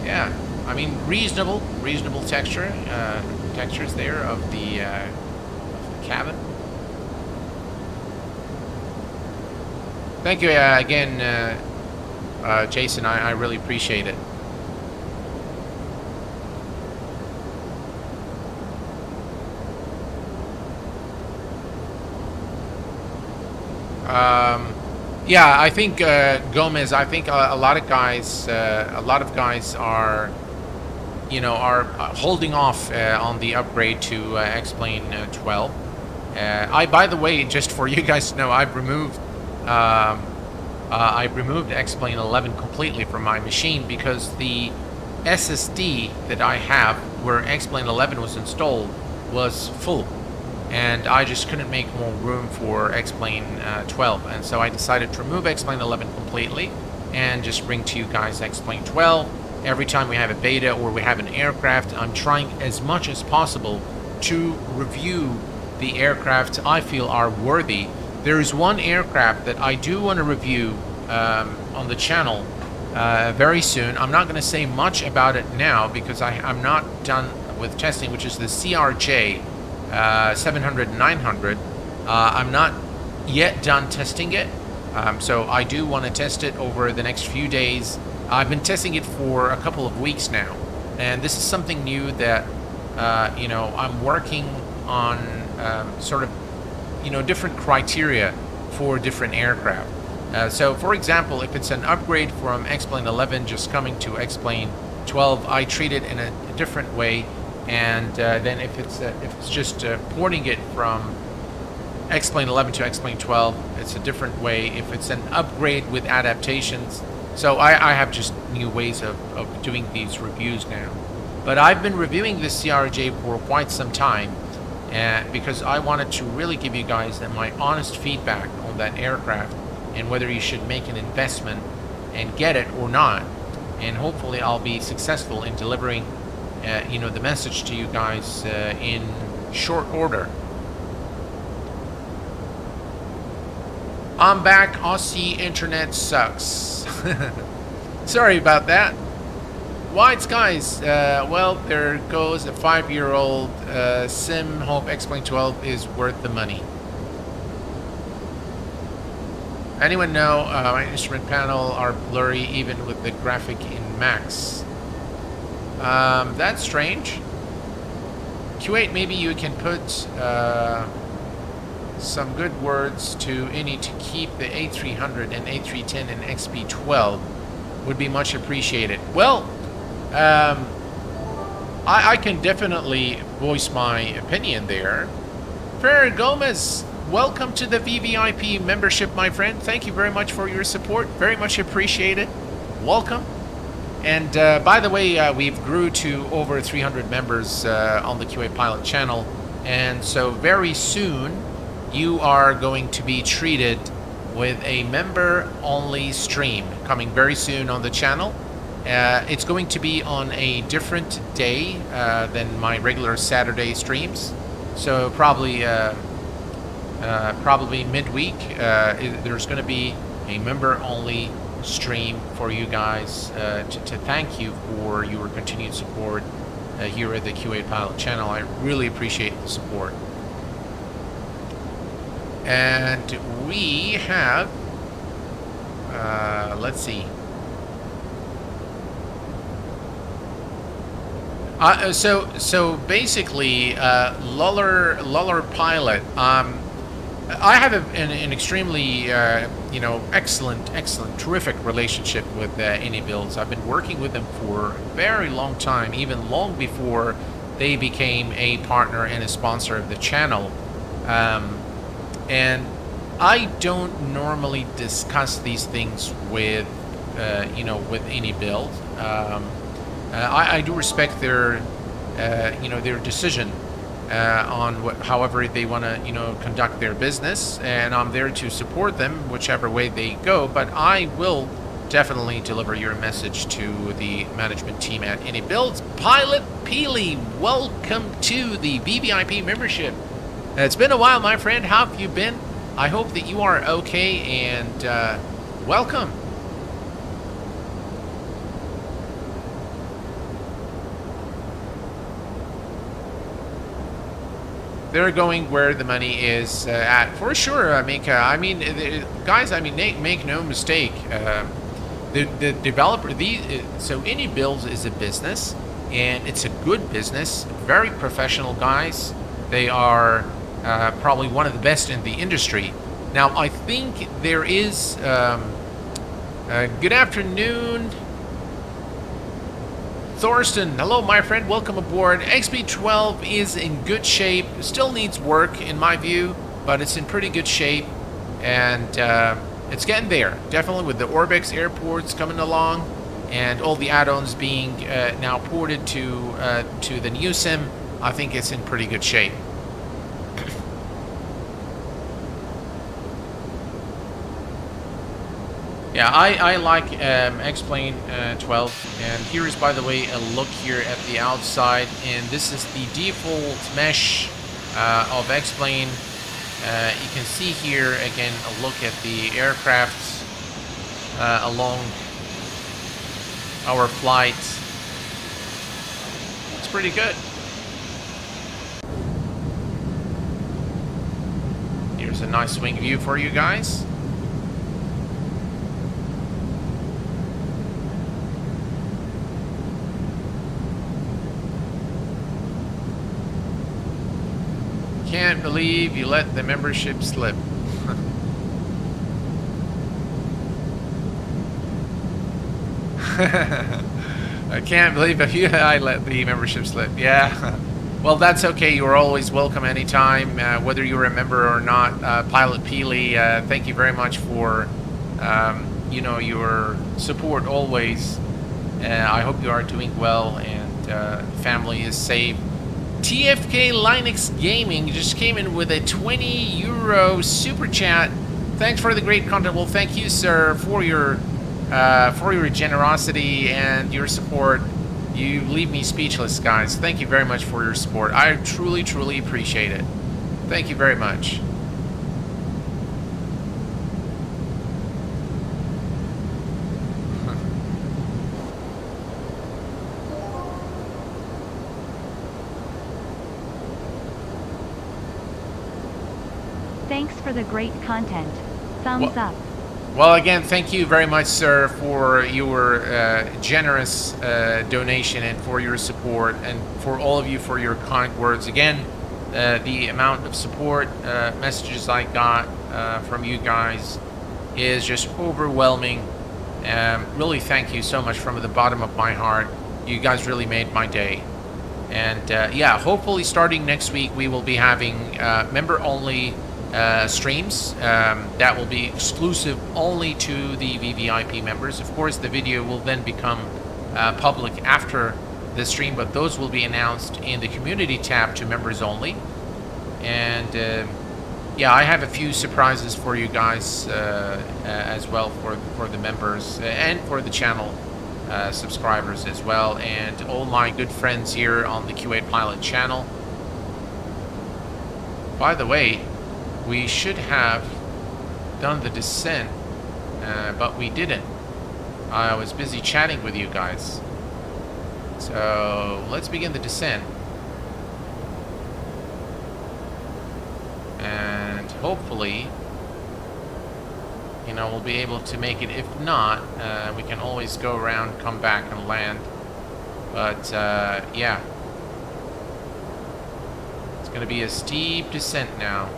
Yeah, I mean reasonable textures there of the cabin. Thank you again, Jason. I really appreciate it. Yeah, I think Gomez. I think a lot of guys are, are holding off on the upgrade to X-Plane 12. By the way, just for you guys to know, I've removed X-Plane 11 completely from my machine because the SSD that I have, where X-Plane 11 was installed, was full. And I just couldn't make more room for X-Plane 12, and so I decided to remove X-Plane 11 completely and just bring to you guys X-Plane 12. Every time we have a beta or we have an aircraft, I'm trying as much as possible to review the aircraft I feel are worthy. There is one aircraft that I do want to review on the channel very soon. I'm not going to say much about it now because I'm not done with testing, which is the CRJ 700-900. I'm not yet done testing it, so I do want to test it over the next few days. I've been testing it for a couple of weeks now, and this is something new that I'm working on, sort of different criteria for different aircraft. So for example, if it's an upgrade from X-Plane 11 just coming to X-Plane 12, I treat it in a different way. And then if it's just porting it from X-Plane 11 to X-Plane 12, it's a different way. If it's an upgrade with adaptations, so I have just new ways of doing these reviews now. But I've been reviewing this CRJ for quite some time, because I wanted to really give you guys my honest feedback on that aircraft and whether you should make an investment and get it or not. And hopefully I'll be successful in delivering the message to you guys in short order. I'm back. Aussie internet sucks. Sorry about that. Wide skies. Well, there goes a 5-year-old sim. Hope X-Plane 12 is worth the money. Anyone know my instrument panel are blurry even with the graphic in max? That's strange. Q8, maybe you can put some good words to Innie to keep the A300 and A310 and XP12 would be much appreciated. Well, I can definitely voice my opinion there. Fer Gomez, welcome to the VVIP membership, my friend. Thank you very much for your support. Very much appreciated. Welcome. And by the way, we've grew to over 300 members on the Q8 Pilot channel. And so very soon, you are going to be treated with a member-only stream coming very soon on the channel. It's going to be on a different day than my regular Saturday streams. So probably midweek, there's going to be a member-only stream for you guys to thank you for your continued support here at the Q8 Pilot channel. I really appreciate the support. And we have, let's see. So basically, Luller Pilot. I have an extremely, excellent, terrific relationship with Innie Builds. I've been working with them for a very long time, even long before they became a partner and a sponsor of the channel. And I don't normally discuss these things with, with Innie Build. I do respect their, their decision on however they want to, conduct their business, and I'm there to support them whichever way they go. But I will definitely deliver your message to the management team at Any Builds. Pilot Peely, welcome to the VVIP membership. It's been a while, my friend. How have you been? I hope that you are okay, and welcome. They're going where the money is at, for sure, Mika. I mean, guys, I mean, make no mistake. The developer, so Any Builds is a business, and it's a good business. Very professional guys. They are probably one of the best in the industry. Now, I think there is. Good afternoon, Thorsten. Hello, my friend. Welcome aboard. XB12 is in good shape. Still needs work, in my view, but it's in pretty good shape, and it's getting there. Definitely with the Orbex airports coming along, and all the add-ons being now ported to the new sim. I think it's in pretty good shape. Yeah, I like X-Plane 12, and here is, by the way, a look here at the outside, and this is the default mesh of X-Plane. You can see here again a look at the aircrafts along our flight. It's pretty good. Here's a nice wing view for you guys. Can't believe you let the membership slip. I can't believe I let the membership slip. Yeah. Well, that's okay. You're always welcome anytime, whether you're a member or not. Pilot Peely, thank you very much for your support always. I hope you are doing well and family is safe. TFK Linux Gaming just came in with a €20 super chat. Thanks for the great content. Well, thank you, sir, for your generosity and your support. You leave me speechless, guys. Thank you very much for your support. I truly, truly appreciate it. Thank you very much. Thanks for the great content. Thumbs up. Well, again, thank you very much, sir, for your generous donation and for your support, and for all of you for your kind words. Again, the amount of support messages I got from you guys is just overwhelming. Really, thank you so much from the bottom of my heart. You guys really made my day. And yeah, hopefully starting next week, we will be having member-only streams that will be exclusive only to the VVIP members. Of course, the video will then become public after the stream, but those will be announced in the community tab to members only. And yeah, I have a few surprises for you guys as well for the members and for the channel subscribers as well, and all my good friends here on the Q8 Pilot channel. By the way, we should have done the descent, but we didn't. I was busy chatting with you guys. So let's begin the descent. And hopefully, we'll be able to make it. If not, we can always go around, come back, and land. But yeah, it's going to be a steep descent now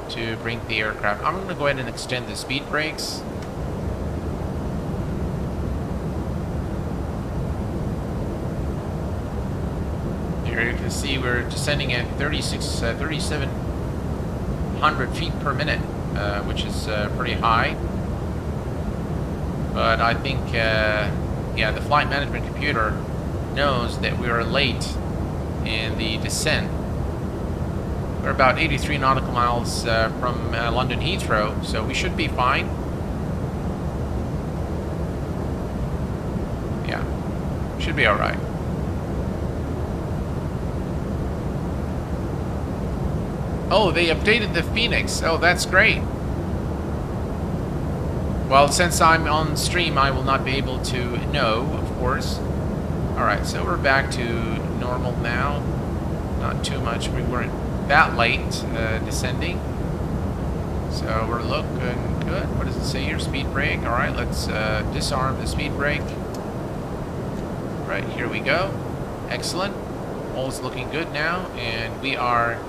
to bring the aircraft. I'm going to go ahead and extend the speed brakes. Here you can see we're descending at 3,700 feet per minute, which is pretty high. But I think, yeah, the flight management computer knows that we are late in the descent. We're about 83 nautical miles from London Heathrow, so we should be fine. Yeah, should be all right. Oh, they updated the Phoenix. Oh, that's great. Well, since I'm on stream, I will not be able to know, of course. Alright, so we're back to normal now. Not too much. We weren't that late descending. So we're looking good. What does it say here? Speed brake. Alright, let's disarm the speed brake. Right, here we go. Excellent. All's looking good now. And we are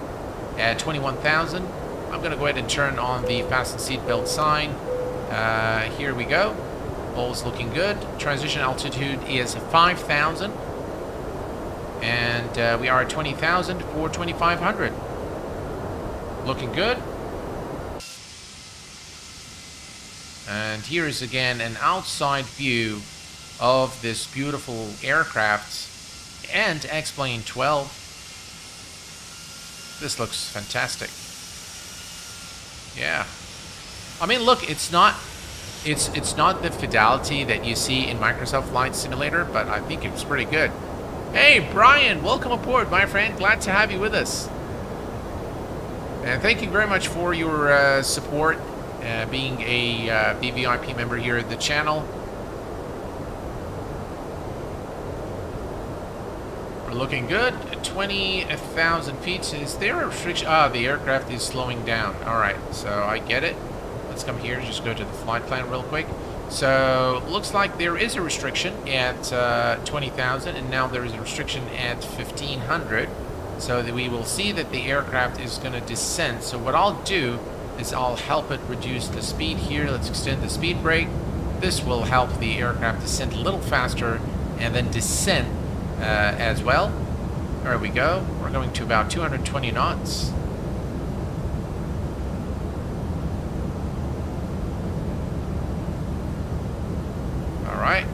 at 21,000. I'm going to go ahead and turn on the fasten seatbelt sign. Here we go. All's looking good. Transition altitude is 5,000. And we are at 20,000 for 2,500. Looking good. And here is again an outside view of this beautiful aircraft and X-Plane 12. This looks fantastic. Yeah. I mean, look, it's not the fidelity that you see in Microsoft Flight Simulator, but I think it's pretty good. Hey, Brian, welcome aboard, my friend. Glad to have you with us. And thank you very much for your support, being a VVIP member here at the channel. We're looking good. 20,000 feet. Is there a restriction? Ah, the aircraft is slowing down. All right, so I get it. Let's come here, just go to the flight plan real quick. So, looks like there is a restriction at 20,000, and now there is a restriction at 1,500. So that we will see that the aircraft is going to descend. So what I'll do is I'll help it reduce the speed here. Let's extend the speed brake. This will help the aircraft descend a little faster and then descend as well. There we go. We're going to about 220 knots. Alright,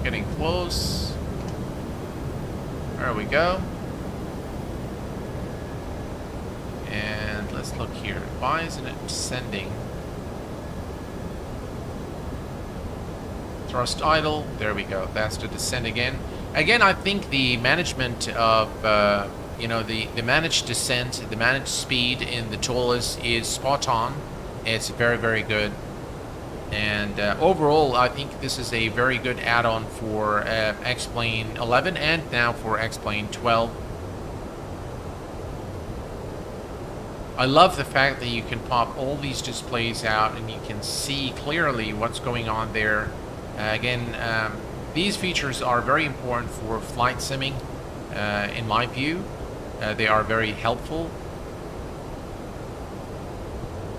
getting close. There we go. And let's look here. Why isn't it descending? Thrust idle. There we go. That's to descend again. Again, I think the management of, you know, the managed descent, the managed speed in the Toliss is spot on. It's very, very good. And overall, I think this is a very good add-on for X-Plane 11 and now for X-Plane 12. I love the fact that you can pop all these displays out and you can see clearly what's going on there. Again, these features are very important for flight simming, in my view. They are very helpful.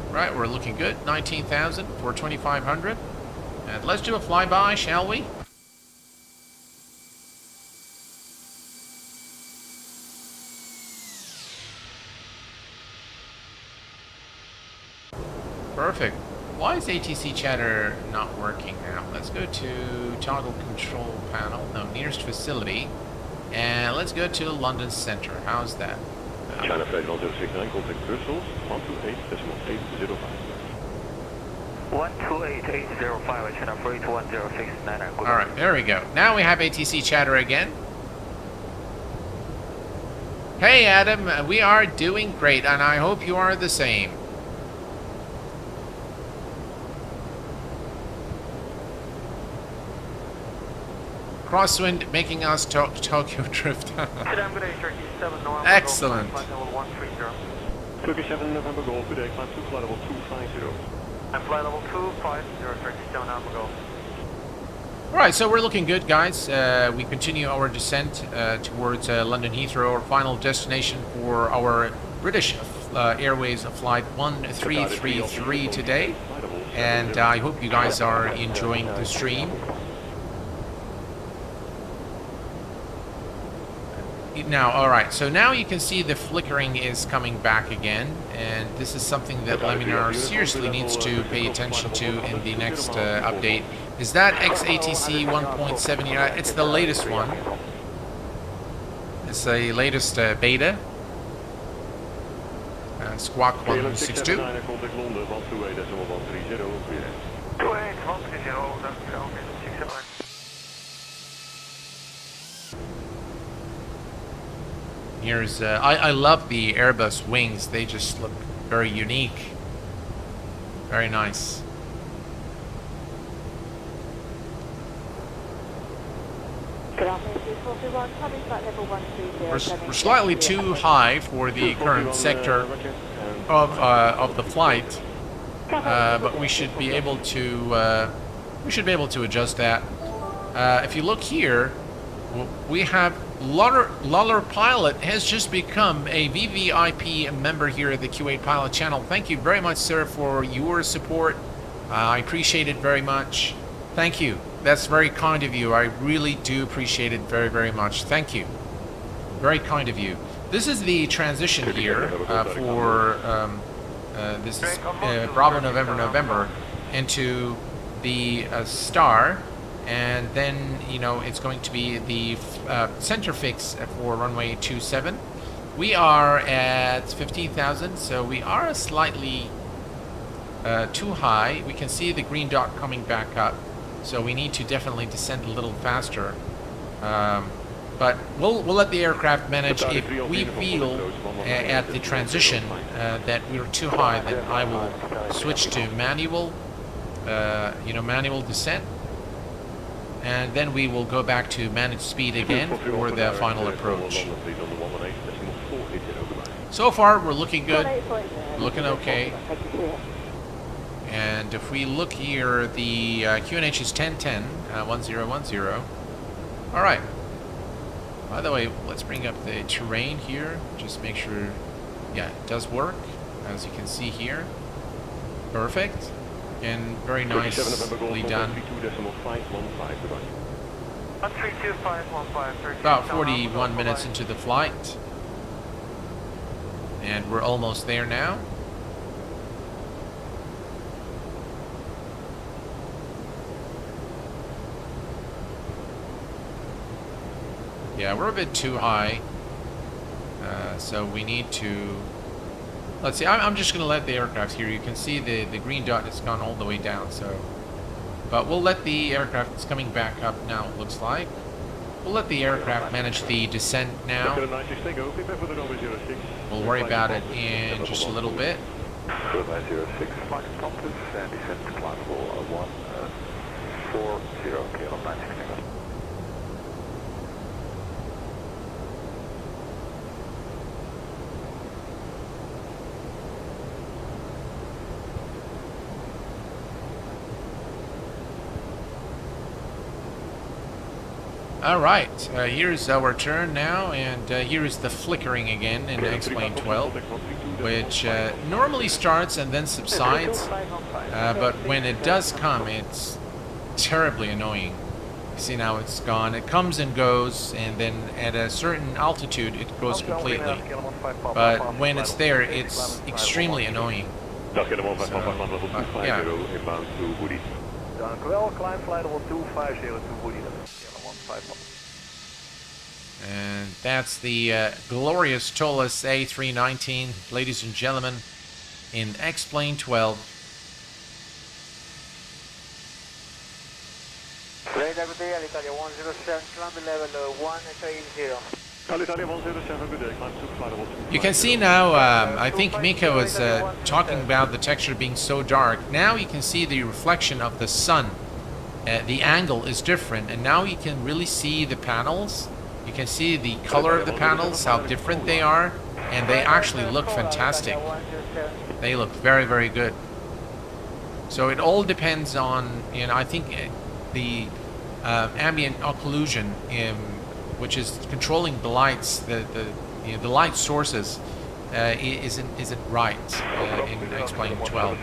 Right, we're looking good. 19,000 for 2,500. And let's do a flyby, shall we? Perfect. Why is ATC chatter not working now? Let's go to toggle control panel. No, nearest facility. And let's go to London Center. How's that? China Flight 1069, contact Brussels, 128.805. 128.805, China Flight 1069. Alright, there we go. Now we have ATC chatter again. Hey Adam, we are doing great, and I hope you are the same. Crosswind making us Tokyo drift. Excellent. Turkish 7 November Golf, good day, climb to flight level 250. I'm flight level 250, Turkish 7 November Golf. Alright, so we're looking good, guys. We continue our descent towards London Heathrow, our final destination for our British Airways flight 1333 today. And I hope you guys are enjoying the stream. Now, alright, so now you can see the flickering is coming back again, and this is something that Laminar seriously needs to pay attention to in the next update. Is that XATC 1.7? It's the latest one. It's the latest beta. Squawk 162. 679, contact London, 128.130, clear. 28.130, that's Falcon 679. Here's, I love the Airbus wings. They just look very unique. Very nice. We're slightly too high for the current sector of the flight, but we should be able to adjust that. If you look here, we have Luller Pilot has just become a VVIP member here at the Q8 Pilot channel. Thank you very much, sir, for your support. I appreciate it very much. Thank you. That's very kind of you. I really do appreciate it very, very much. Thank you. Very kind of you. This is the transition here for this is Bravo November November into the star, and then it's going to be the center fix for runway 27. We are at 15,000, so we are slightly too high. We can see the green dot coming back up. So we need to definitely descend a little faster, but we'll let the aircraft manage. If we feel at the transition that we're too high, then I will switch to manual, manual descent, and then we will go back to managed speed again for the final approach. So far, we're looking good, looking okay. And if we look here, the QNH is 1010, 1010. All right. By the way, let's bring up the terrain here. Just make sure, yeah, it does work, as you can see here. Perfect. And very nicely done. About 41 minutes into the flight. And we're almost there now. Yeah, we're a bit too high, so we need to, let's see, I'm just going to let the aircraft here, you can see the green dot has gone all the way down, so, but we'll let the aircraft, it's coming back up now, it looks like. We'll let the aircraft manage the descent now. We'll worry about it in just a little bit. 906, flight compass and descent climb level 140, KLM 960. All right, here's our turn now, and here is the flickering again in X-Plane 12, which normally starts and then subsides, but when it does come, it's terribly annoying. You see now it's gone. It comes and goes, and then at a certain altitude, it goes completely. But when it's there, it's extremely annoying. So, yeah. Dank u wel, climb flight level 2502 Woody. And that's the glorious Toliss A319, ladies and gentlemen, in X-Plane 12. Alitalia 107, climb level 130. You can see now, I think Mika was talking about the texture being so dark. Now you can see the reflection of the sun. The angle is different, and now you can really see the panels. You can see the color of the panels, how different they are, and they actually look fantastic. They look very, very good. So it all depends on, I think the ambient occlusion, which is controlling the lights, the light sources, isn't right in X-Plane 12.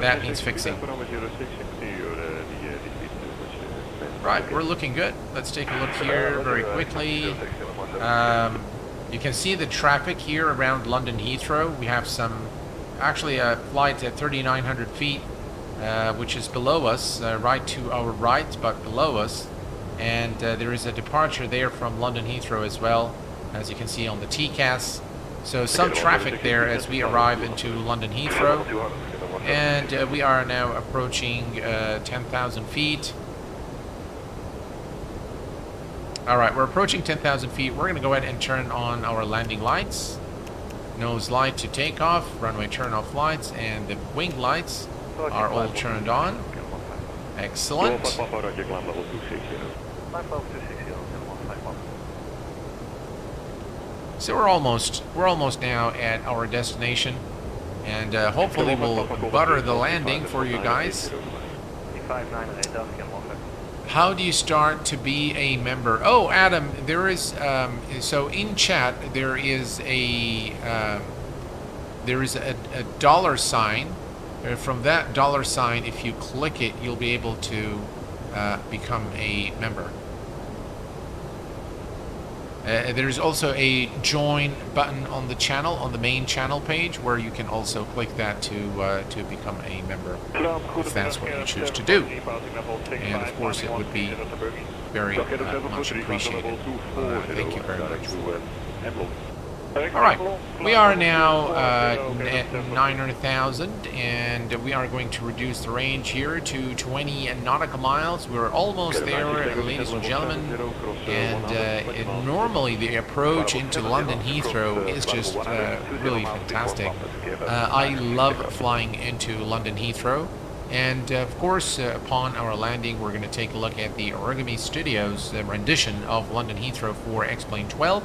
That needs fixing. Right, we're looking good. Let's take a look here very quickly. You can see the traffic here around London Heathrow. We have actually a flight at 3,900 feet, which is below us, right to our right, but below us. And there is a departure there from London Heathrow as well, as you can see on the TCAS. So some traffic there as we arrive into London Heathrow. And we are now approaching 10,000 feet. Alright, we're approaching 10,000 feet. We're going to go ahead and turn on our landing lights. Nose light to takeoff, runway turn off lights, and the wing lights are all turned on. Excellent. So we're almost now at our destination, and hopefully we'll butter the landing for you guys. How do you start to be a member? Oh, Adam, there is so in chat there is a dollar sign. From that dollar sign, if you click it, you'll be able to become a member. There's also a join button on the channel, on the main channel page, where you can also click that to become a member, if that's what you choose to do. And of course, it would be very much appreciated. Thank you very much for it. Alright, we are now at 900,000, and we are going to reduce the range here to 20 nautical miles. We're almost there, ladies and gentlemen, and normally the approach into London Heathrow is just really fantastic. I love flying into London Heathrow, and of course, upon our landing, we're going to take a look at the Origami Studios rendition of London Heathrow for X-Plane 12.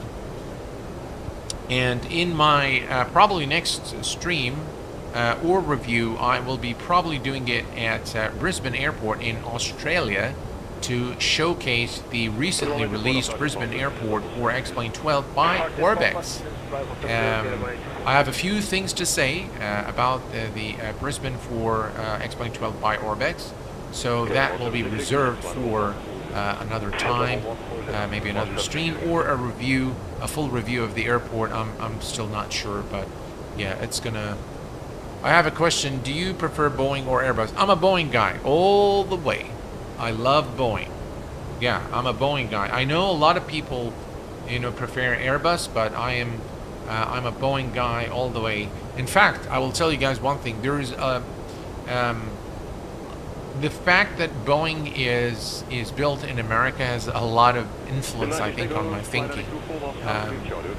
And in my probably next stream or review, I will be probably doing it at Brisbane Airport in Australia to showcase the recently released Brisbane Airport for X-Plane 12 by Orbex. I have a few things to say about the Brisbane for X-Plane 12 by Orbex, so that will be reserved for another time, maybe another stream, or a full review of the airport. I'm still not sure, but yeah, it's gonna. I have a question. Do you prefer Boeing or Airbus? I'm a Boeing guy all the way. I love Boeing. Yeah, I'm a Boeing guy. I know a lot of people, prefer Airbus, but I'm a Boeing guy all the way. In fact, I will tell you guys one thing. There is a the fact that Boeing is built in America has a lot of influence, I think, on my thinking,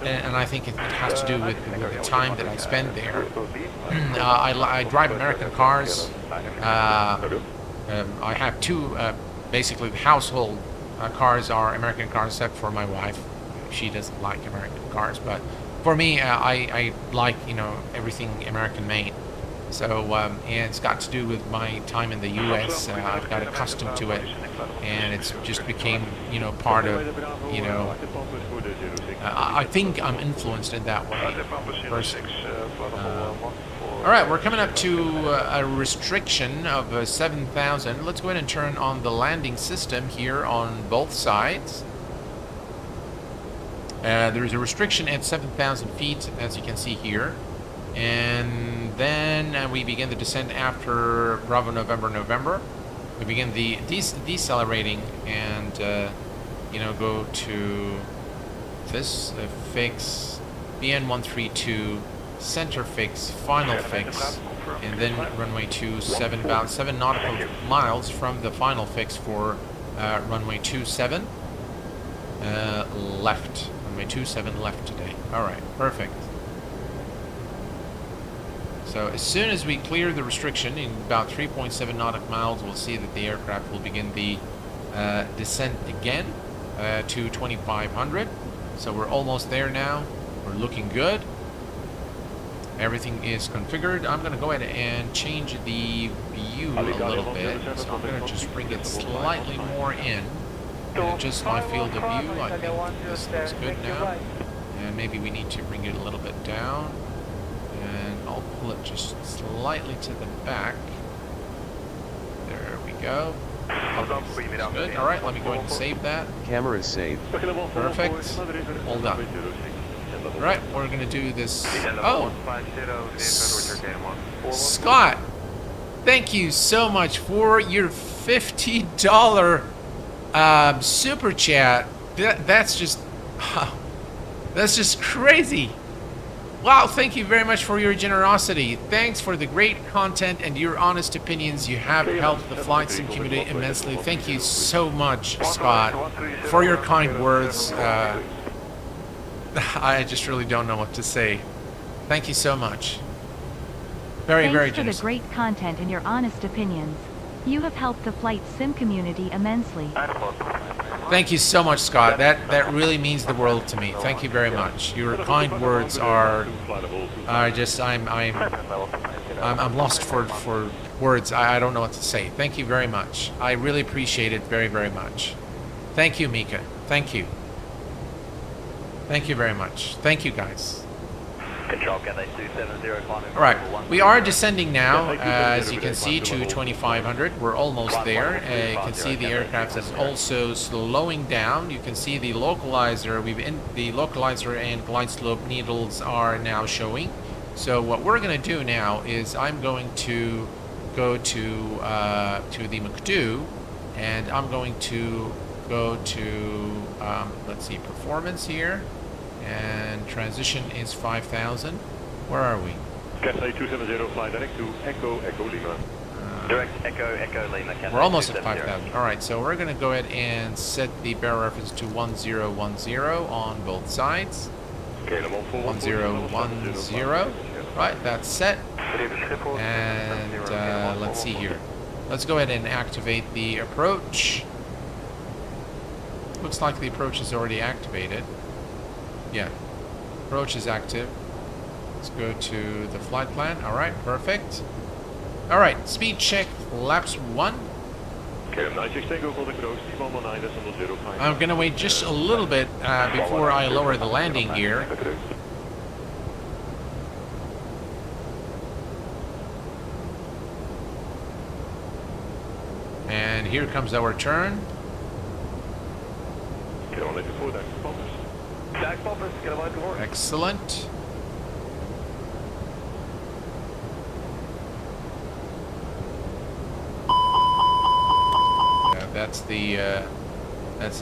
and I think it has to do with the time that I spend there. I drive American cars. I have two, basically the household cars are American cars, except for my wife. She doesn't like American cars, but for me, I like everything American made. So, and it's got to do with my time in the U.S. I've got accustomed to it, and it's just became, part of, I think I'm influenced in that way, personally. All right, we're coming up to a restriction of 7,000. Let's go ahead and turn on the landing system here on both sides. There is a restriction at 7,000 feet, as you can see here. And then we begin the descent after Bravo November. We begin the decelerating and, go to this fix, BN132, center fix, final fix, and then runway 27, about 7 nautical miles from the final fix for runway 27, left. Runway 27 left today. All right, perfect. So as soon as we clear the restriction in about 3.7 nautical miles, we'll see that the aircraft will begin the descent again to 2,500. So we're almost there now. We're looking good. Everything is configured. I'm going to go ahead and change the view a little bit. So I'm going to just bring it slightly more in. Just my field of view. I think this looks good now. And maybe we need to bring it a little bit down. And I'll pull it just slightly to the back. There we go. Okay, good. All right, let me go ahead and save that. Camera is saved. Perfect. All done. All right, we're going to do this. Oh, Scott, thank you so much for your $50 Super chat. That's just crazy. Wow, thank you very much for your generosity. Thanks for the great content and your honest opinions. You have helped the flight sim community immensely. Thank you so much, Scott, for your kind words. I just really don't know what to say. Thank you so much. Very Thanks for generous. the great content and your honest opinions. You have helped the flight sim community immensely. Thank you so much, Scott. That really means the world to me. Thank you very much. Your kind words are just I'm lost for words. I don't know what to say. Thank you very much. I really appreciate it very, very much. Thank you, Mika. Thank you. Thank you very much. Thank you, guys. Control, can they 270 climbing? All right, we are descending now, as you can see, to 2500. We're almost there. You can see the aircraft is also slowing down. You can see the localizer. The localizer and glide slope needles are now showing. So what we're going to do now is I'm going to go to the McDo, and I'm going to go to let's see, performance here. And transition is 5,000. Where are we? Cathay 270, fly direct to Echo Lima. Direct Echo Lima. We're almost at 5,000. All right, so we're going to go ahead and set the barrel reference to 1010 on both sides. 1010. Right, that's set. And let's see here. Let's go ahead and activate the approach. Looks like the approach is already activated. Yeah, approach is active. Let's go to the flight plan. All right, perfect. All right, speed check, laps 1. I'm going to wait just a little bit before I lower the landing gear. And here comes our turn. Excellent. That's the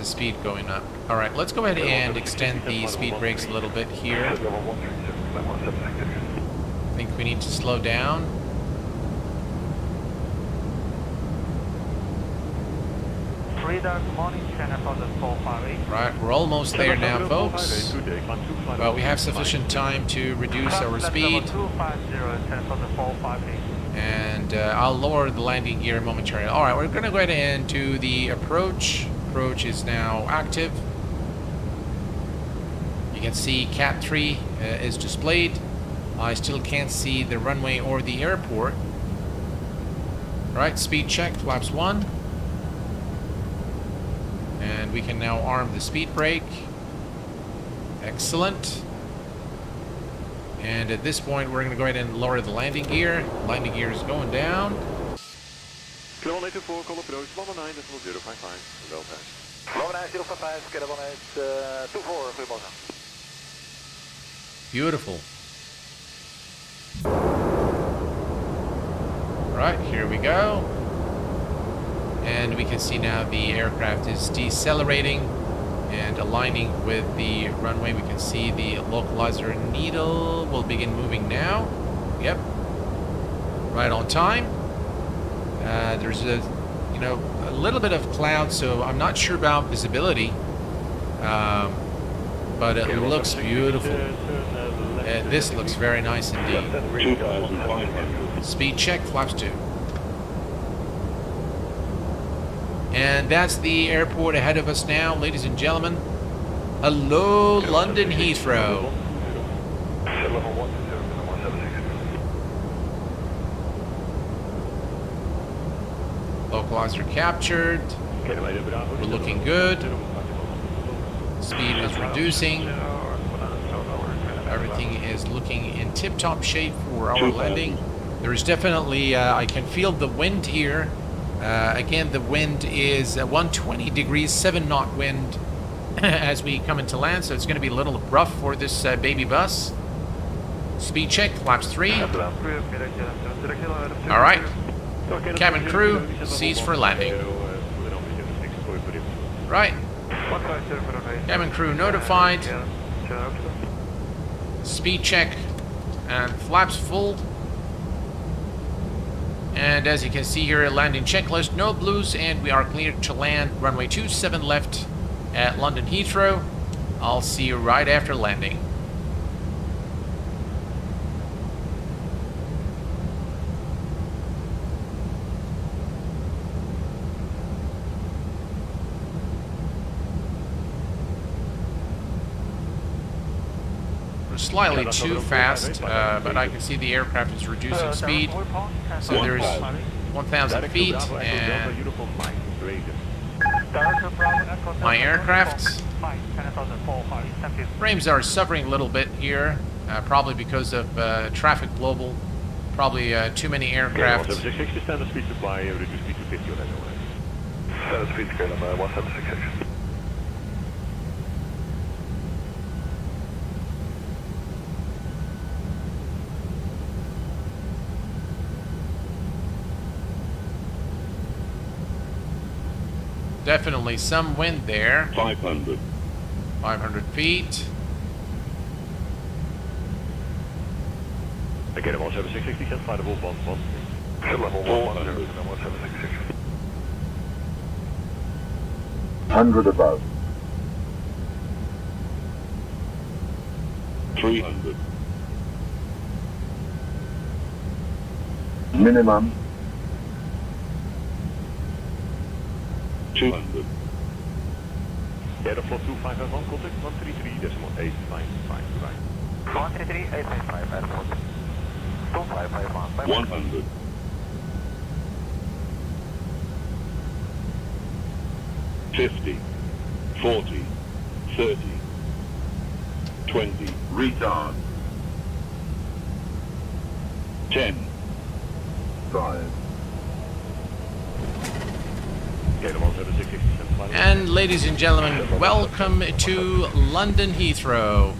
speed going up. All right, let's go ahead and extend the speed brakes a little bit here. I think we need to slow down. Right, we're almost there now, folks. Well, we have sufficient time to reduce our speed. And I'll lower the landing gear momentarily. All right, we're going to go ahead and do the approach. Approach is now active. You can see Cat 3 is displayed. I still can't see the runway or the airport. All right, speed check, flaps 1. And we can now arm the speed brake. Excellent. And at this point, we're going to go ahead and lower the landing gear. Landing gear is going down. Kilometer 4, call approach, 119.055, well passed. 19055, get 124, goedemorgen. Beautiful. Right, here we go. And we can see now the aircraft is decelerating and aligning with the runway. We can see the localizer needle will begin moving now. Yep. Right on time. There's a little bit of cloud, so I'm not sure about visibility. But it looks beautiful. This looks very nice indeed. 2,500. Speed check, flaps 2. And that's the airport ahead of us now, ladies and gentlemen. Hello, London Heathrow. Localizer captured. We're looking good. Speed is reducing. Everything is looking in tip-top shape for our landing. There is definitely, I can feel the wind here. Again, the wind is 120 degrees, 7-knot wind as we come into land, so it's going to be a little rough for this baby bus. Speed check, flaps 3. All right. Cabin crew, cease for landing. Right. 150 Cabin crew notified. Speed check and flaps full. And as you can see here, landing checklist, no blues, and we are cleared to land runway 27 left at London Heathrow. I'll see you right after landing. Slightly too fast, but I can see the aircraft is reducing speed. So there's 1,000 feet, and my aircraft frames are suffering a little bit here, probably because of traffic global, probably too many aircraft. 176 standard speed supply, reduce speed to 50 or less. Standard speed scale number 176. Definitely some wind there. 500. 500 feet. Again, 176, can fly the Wolf 11. Level 110, 1766. 100 above. 300. Minimum. 200. Aeroflot 2551, contact 133.855. 133.855, airport. 2551. 100. 50. 40. 30. 20. Retard. 10. 5. And ladies and gentlemen, welcome to London Heathrow.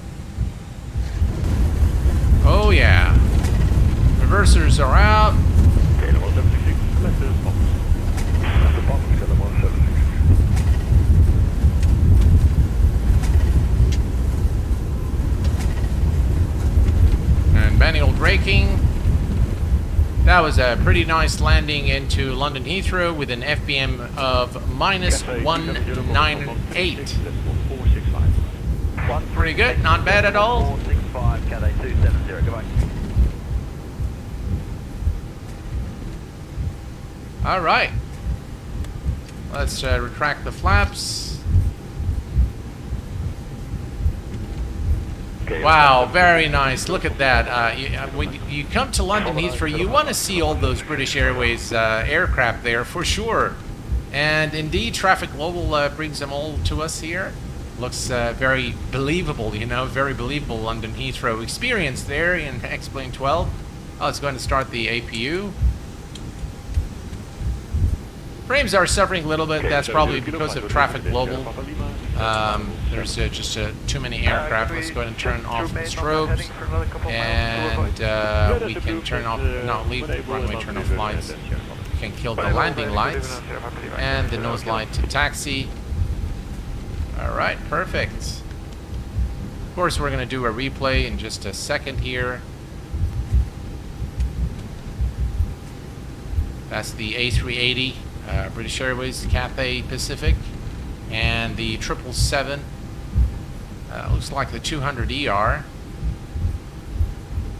Oh yeah. Reversers are out. And manual braking. That was a pretty nice landing into London Heathrow with an FBM of -198. Pretty good, not bad at all. 465, Cathay 270, goodbye. All right. Let's retract the flaps. Wow, very nice. Look at that. When you come to London Heathrow, you want to see all those British Airways aircraft there for sure. And indeed, Traffic Global brings them all to us here. Looks very believable, you know, very believable London Heathrow experience there in X-Plane 12. Oh, it's going to start the APU. Frames are suffering a little bit. That's probably because of Traffic Global. There's just too many aircraft. Let's go ahead and turn off the strobes. And we can turn off, not leave the runway turn off lights. We can kill the landing lights. And the nose light to taxi. Alright, perfect. Of course, we're going to do a replay in just a second here. That's the A380. British Airways, Cathay Pacific, and the 777. Looks like the 200ER.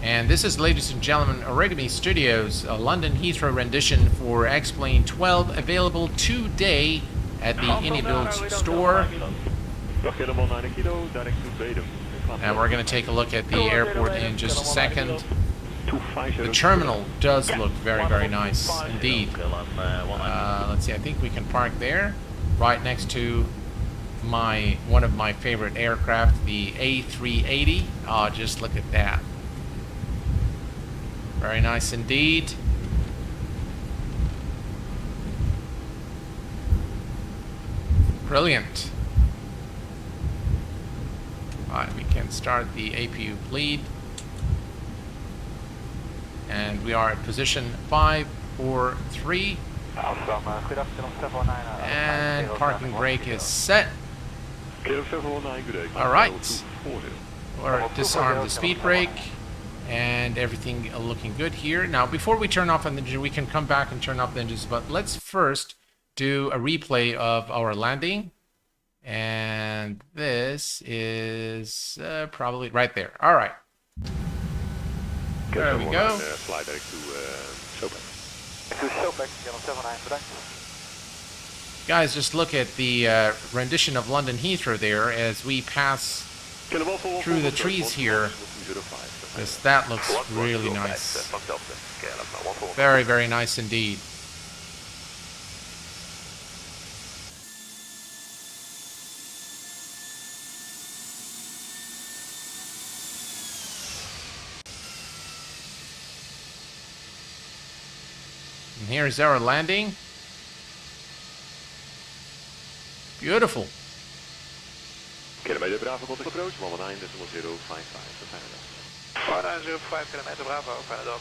And this is, ladies and gentlemen, Origami Studios London Heathrow rendition for X-Plane 12, available today at the AnyBuild store. And we're going to take a look at the airport in just a second. The terminal does look very, very nice indeed. Let's see, I think we can park there, right next to one of my favorite aircraft, the A380. Oh, just look at that. Very nice indeed. Brilliant. Alright, we can start the APU bleed. And we are at position 543. And parking brake is set. Clear of 719, good day. All right. 240. Or disarm the speed brake. And everything looking good here. Now, before we turn off an engine, we can come back and turn off the engines, but let's first do a replay of our landing. And this is probably right there. All right. There we go. Fly back to Pushback. To Pushback, 719, bedankt. Guys, just look at the rendition of London Heathrow there as we pass through the trees here. That looks really nice. Very, very nice indeed. And here's our landing. Beautiful. Kilometer Bravo contact approach, 119.055. 1905 kilometer Bravo, fijne dag.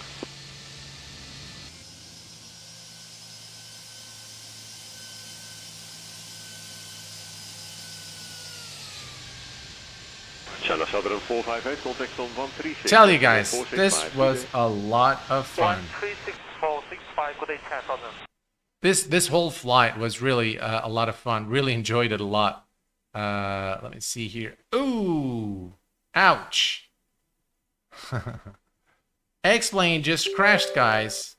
Channel Southern 458, contact on 136. Tell you guys, this was a lot of fun. 136.465, good day, Southern. This whole flight was really a lot of fun. Really enjoyed it a lot. Let me see here. Ooh, ouch. X-plane just crashed, guys.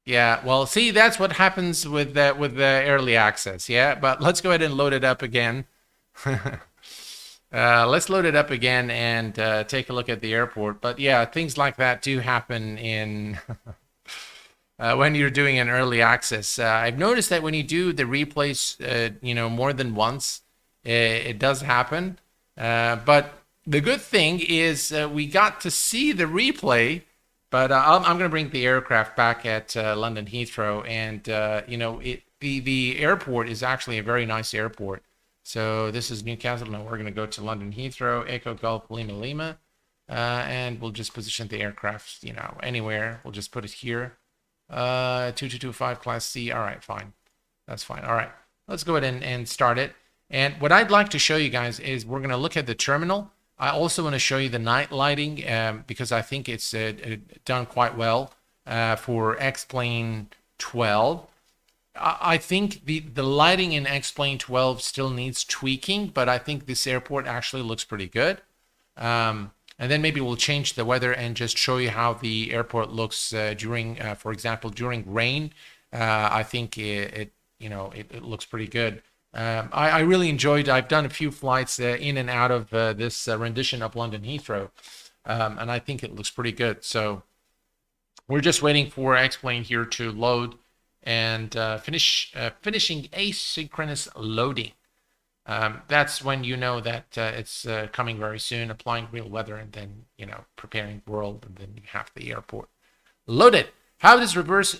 Yeah, well, see, that's what happens with the early access. Yeah, but let's go ahead and load it up again. Let's load it up again and take a look at the airport. But yeah, things like that do happen in when you're doing an early access. I've noticed that when you do the replays, more than once, it does happen. But the good thing is we got to see the replay. But I'm going to bring the aircraft back at London Heathrow, and the airport is actually a very nice airport. So this is Newcastle. Now we're going to go to London Heathrow, Echo Golf Lima Lima, and we'll just position the aircraft, anywhere. We'll just put it here. 2225 Class C. All right, fine. That's fine. All right, let's go ahead and start it. And what I'd like to show you guys is we're going to look at the terminal. I also want to show you the night lighting because I think it's done quite well for X-Plane 12. I think the lighting in X-Plane 12 still needs tweaking, but I think this airport actually looks pretty good. And then maybe we'll change the weather and just show you how the airport looks during, for example, during rain. I think it looks pretty good. I really enjoyed. I've done a few flights in and out of this rendition of London Heathrow, and I think it looks pretty good. So we're just waiting for X-plane here to load and finishing asynchronous loading. That's when you know that it's coming very soon. Applying real weather, and then preparing world, and then you have the airport loaded. How does reverse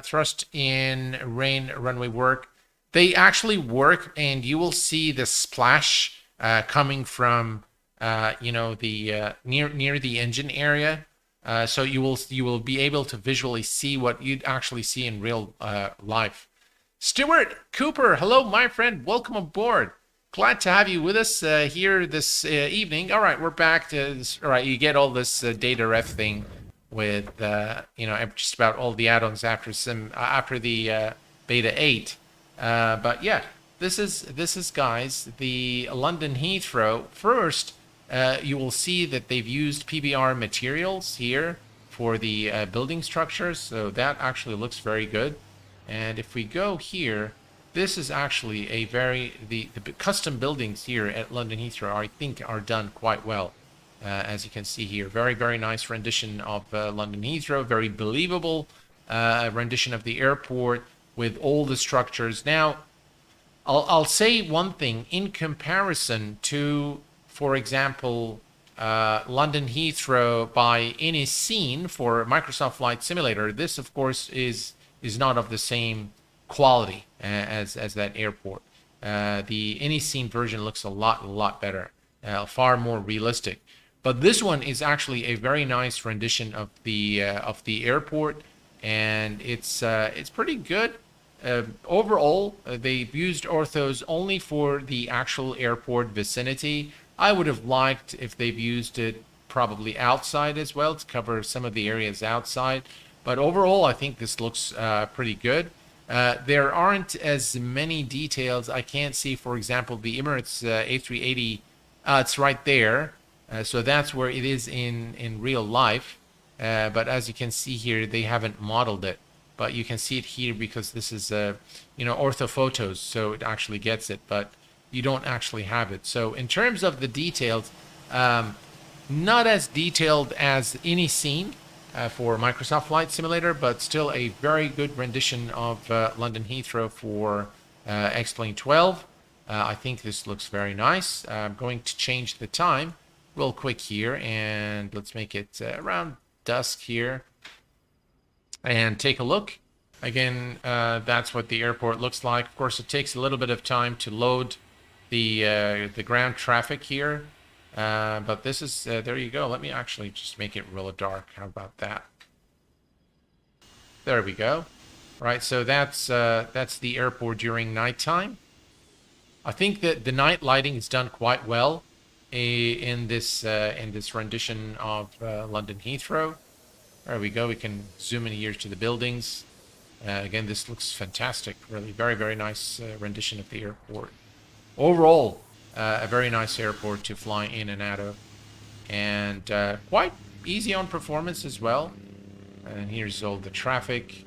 thrust in rain runway work? They actually work, and you will see the splash coming from the near the engine area. So you will be able to visually see what you'd actually see in real life. Stuart Cooper, hello, my friend. Welcome aboard. Glad to have you with us here this evening. All right, we're back to this. All right, you get all this data ref thing with just about all the add-ons after the beta 8. But yeah, this is guys, the London Heathrow. First, you will see that they've used PBR materials here for the building structures, so that actually looks very good. And if we go here, this is actually the custom buildings here at London Heathrow, I think, are done quite well. As you can see here, very, very nice rendition of London Heathrow, very believable rendition of the airport with all the structures. Now, I'll say one thing in comparison to, for example, London Heathrow by any scene for Microsoft Flight Simulator. This, of course, is not of the same quality as that airport. The any scene version looks a lot better, far more realistic. But this one is actually a very nice rendition of the airport. and it's pretty good. Overall, they've used orthos only for the actual airport vicinity. I would have liked if they've used it probably outside as well to cover some of the areas outside. But overall, I think this looks pretty good. There aren't as many details. I can't see, for example, the Emirates A380. It's right there. So that's where it is in real life. But as you can see here, they haven't modeled it. But you can see it here because this is, ortho photos, so it actually gets it. But you don't actually have it. So in terms of the details, not as detailed as any scene for Microsoft Flight Simulator, but still a very good rendition of London Heathrow for X-Plane 12. I think this looks very nice. I'm going to change the time real quick here, and let's make it around dusk here. And take a look. Again, that's what the airport looks like. Of course, it takes a little bit of time to load the ground traffic here. But this is, there you go. Let me actually just make it real dark. How about that? There we go. Right, so that's the airport during nighttime. I think that the night lighting is done quite well in this rendition of London Heathrow. There we go. We can zoom in here to the buildings. Again, this looks fantastic. Really, very, very nice rendition of the airport. Overall, a very nice airport to fly in and out of, and quite easy on performance as well. And here's all the traffic.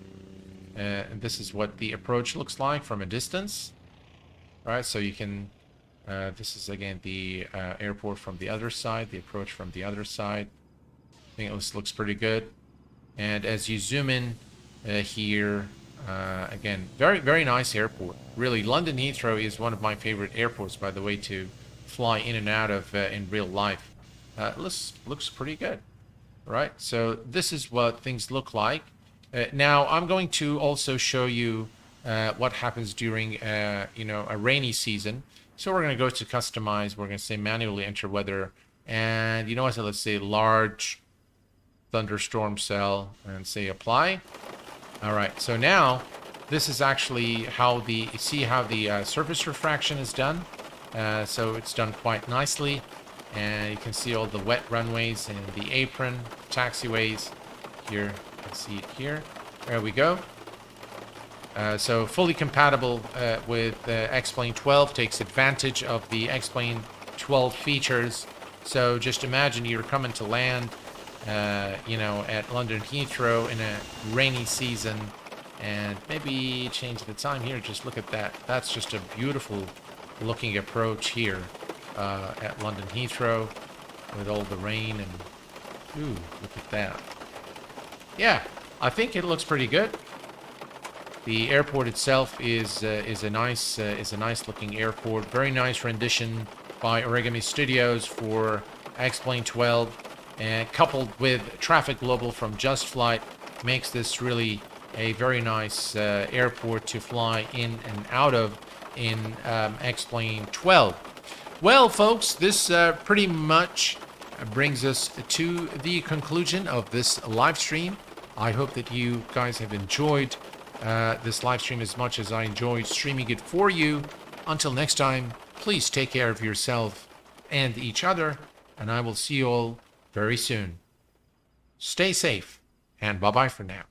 And this is what the approach looks like from a distance. All right, so you can. This is again the airport from the other side. The approach from the other side. I think this looks pretty good. And as you zoom in here, again, very, very nice airport. Really, London Heathrow is one of my favorite airports, by the way, to fly in and out of in real life. Looks pretty good, right? So this is what things look like. Now, I'm going to also show you what happens during, a rainy season. So we're going to go to customize. We're going to say manually enter weather. And you know what? So let's say large thunderstorm cell and say apply. All right, so now this is actually how the surface refraction is done. So it's done quite nicely, and you can see all the wet runways and the apron taxiways here. You can see it here. There we go. So fully compatible with X-Plane 12, takes advantage of the X-Plane 12 features. So just imagine you're coming to land at London Heathrow in a rainy season, and maybe change the time here. Just look at that. That's just a beautiful looking approach here at London Heathrow with all the rain, and ooh, look at that. Yeah, I think it looks pretty good. The airport itself is a nice looking airport. Very nice rendition by Origami Studios for X-Plane 12. And coupled with Traffic Global from Just Flight makes this really a very nice airport to fly in and out of in X-Plane 12. Well, folks, this pretty much brings us to the conclusion of this live stream. I hope that you guys have enjoyed this live stream as much as I enjoyed streaming it for you. Until next time, please take care of yourself and each other, and I will see you all very soon. Stay safe, and bye-bye for now.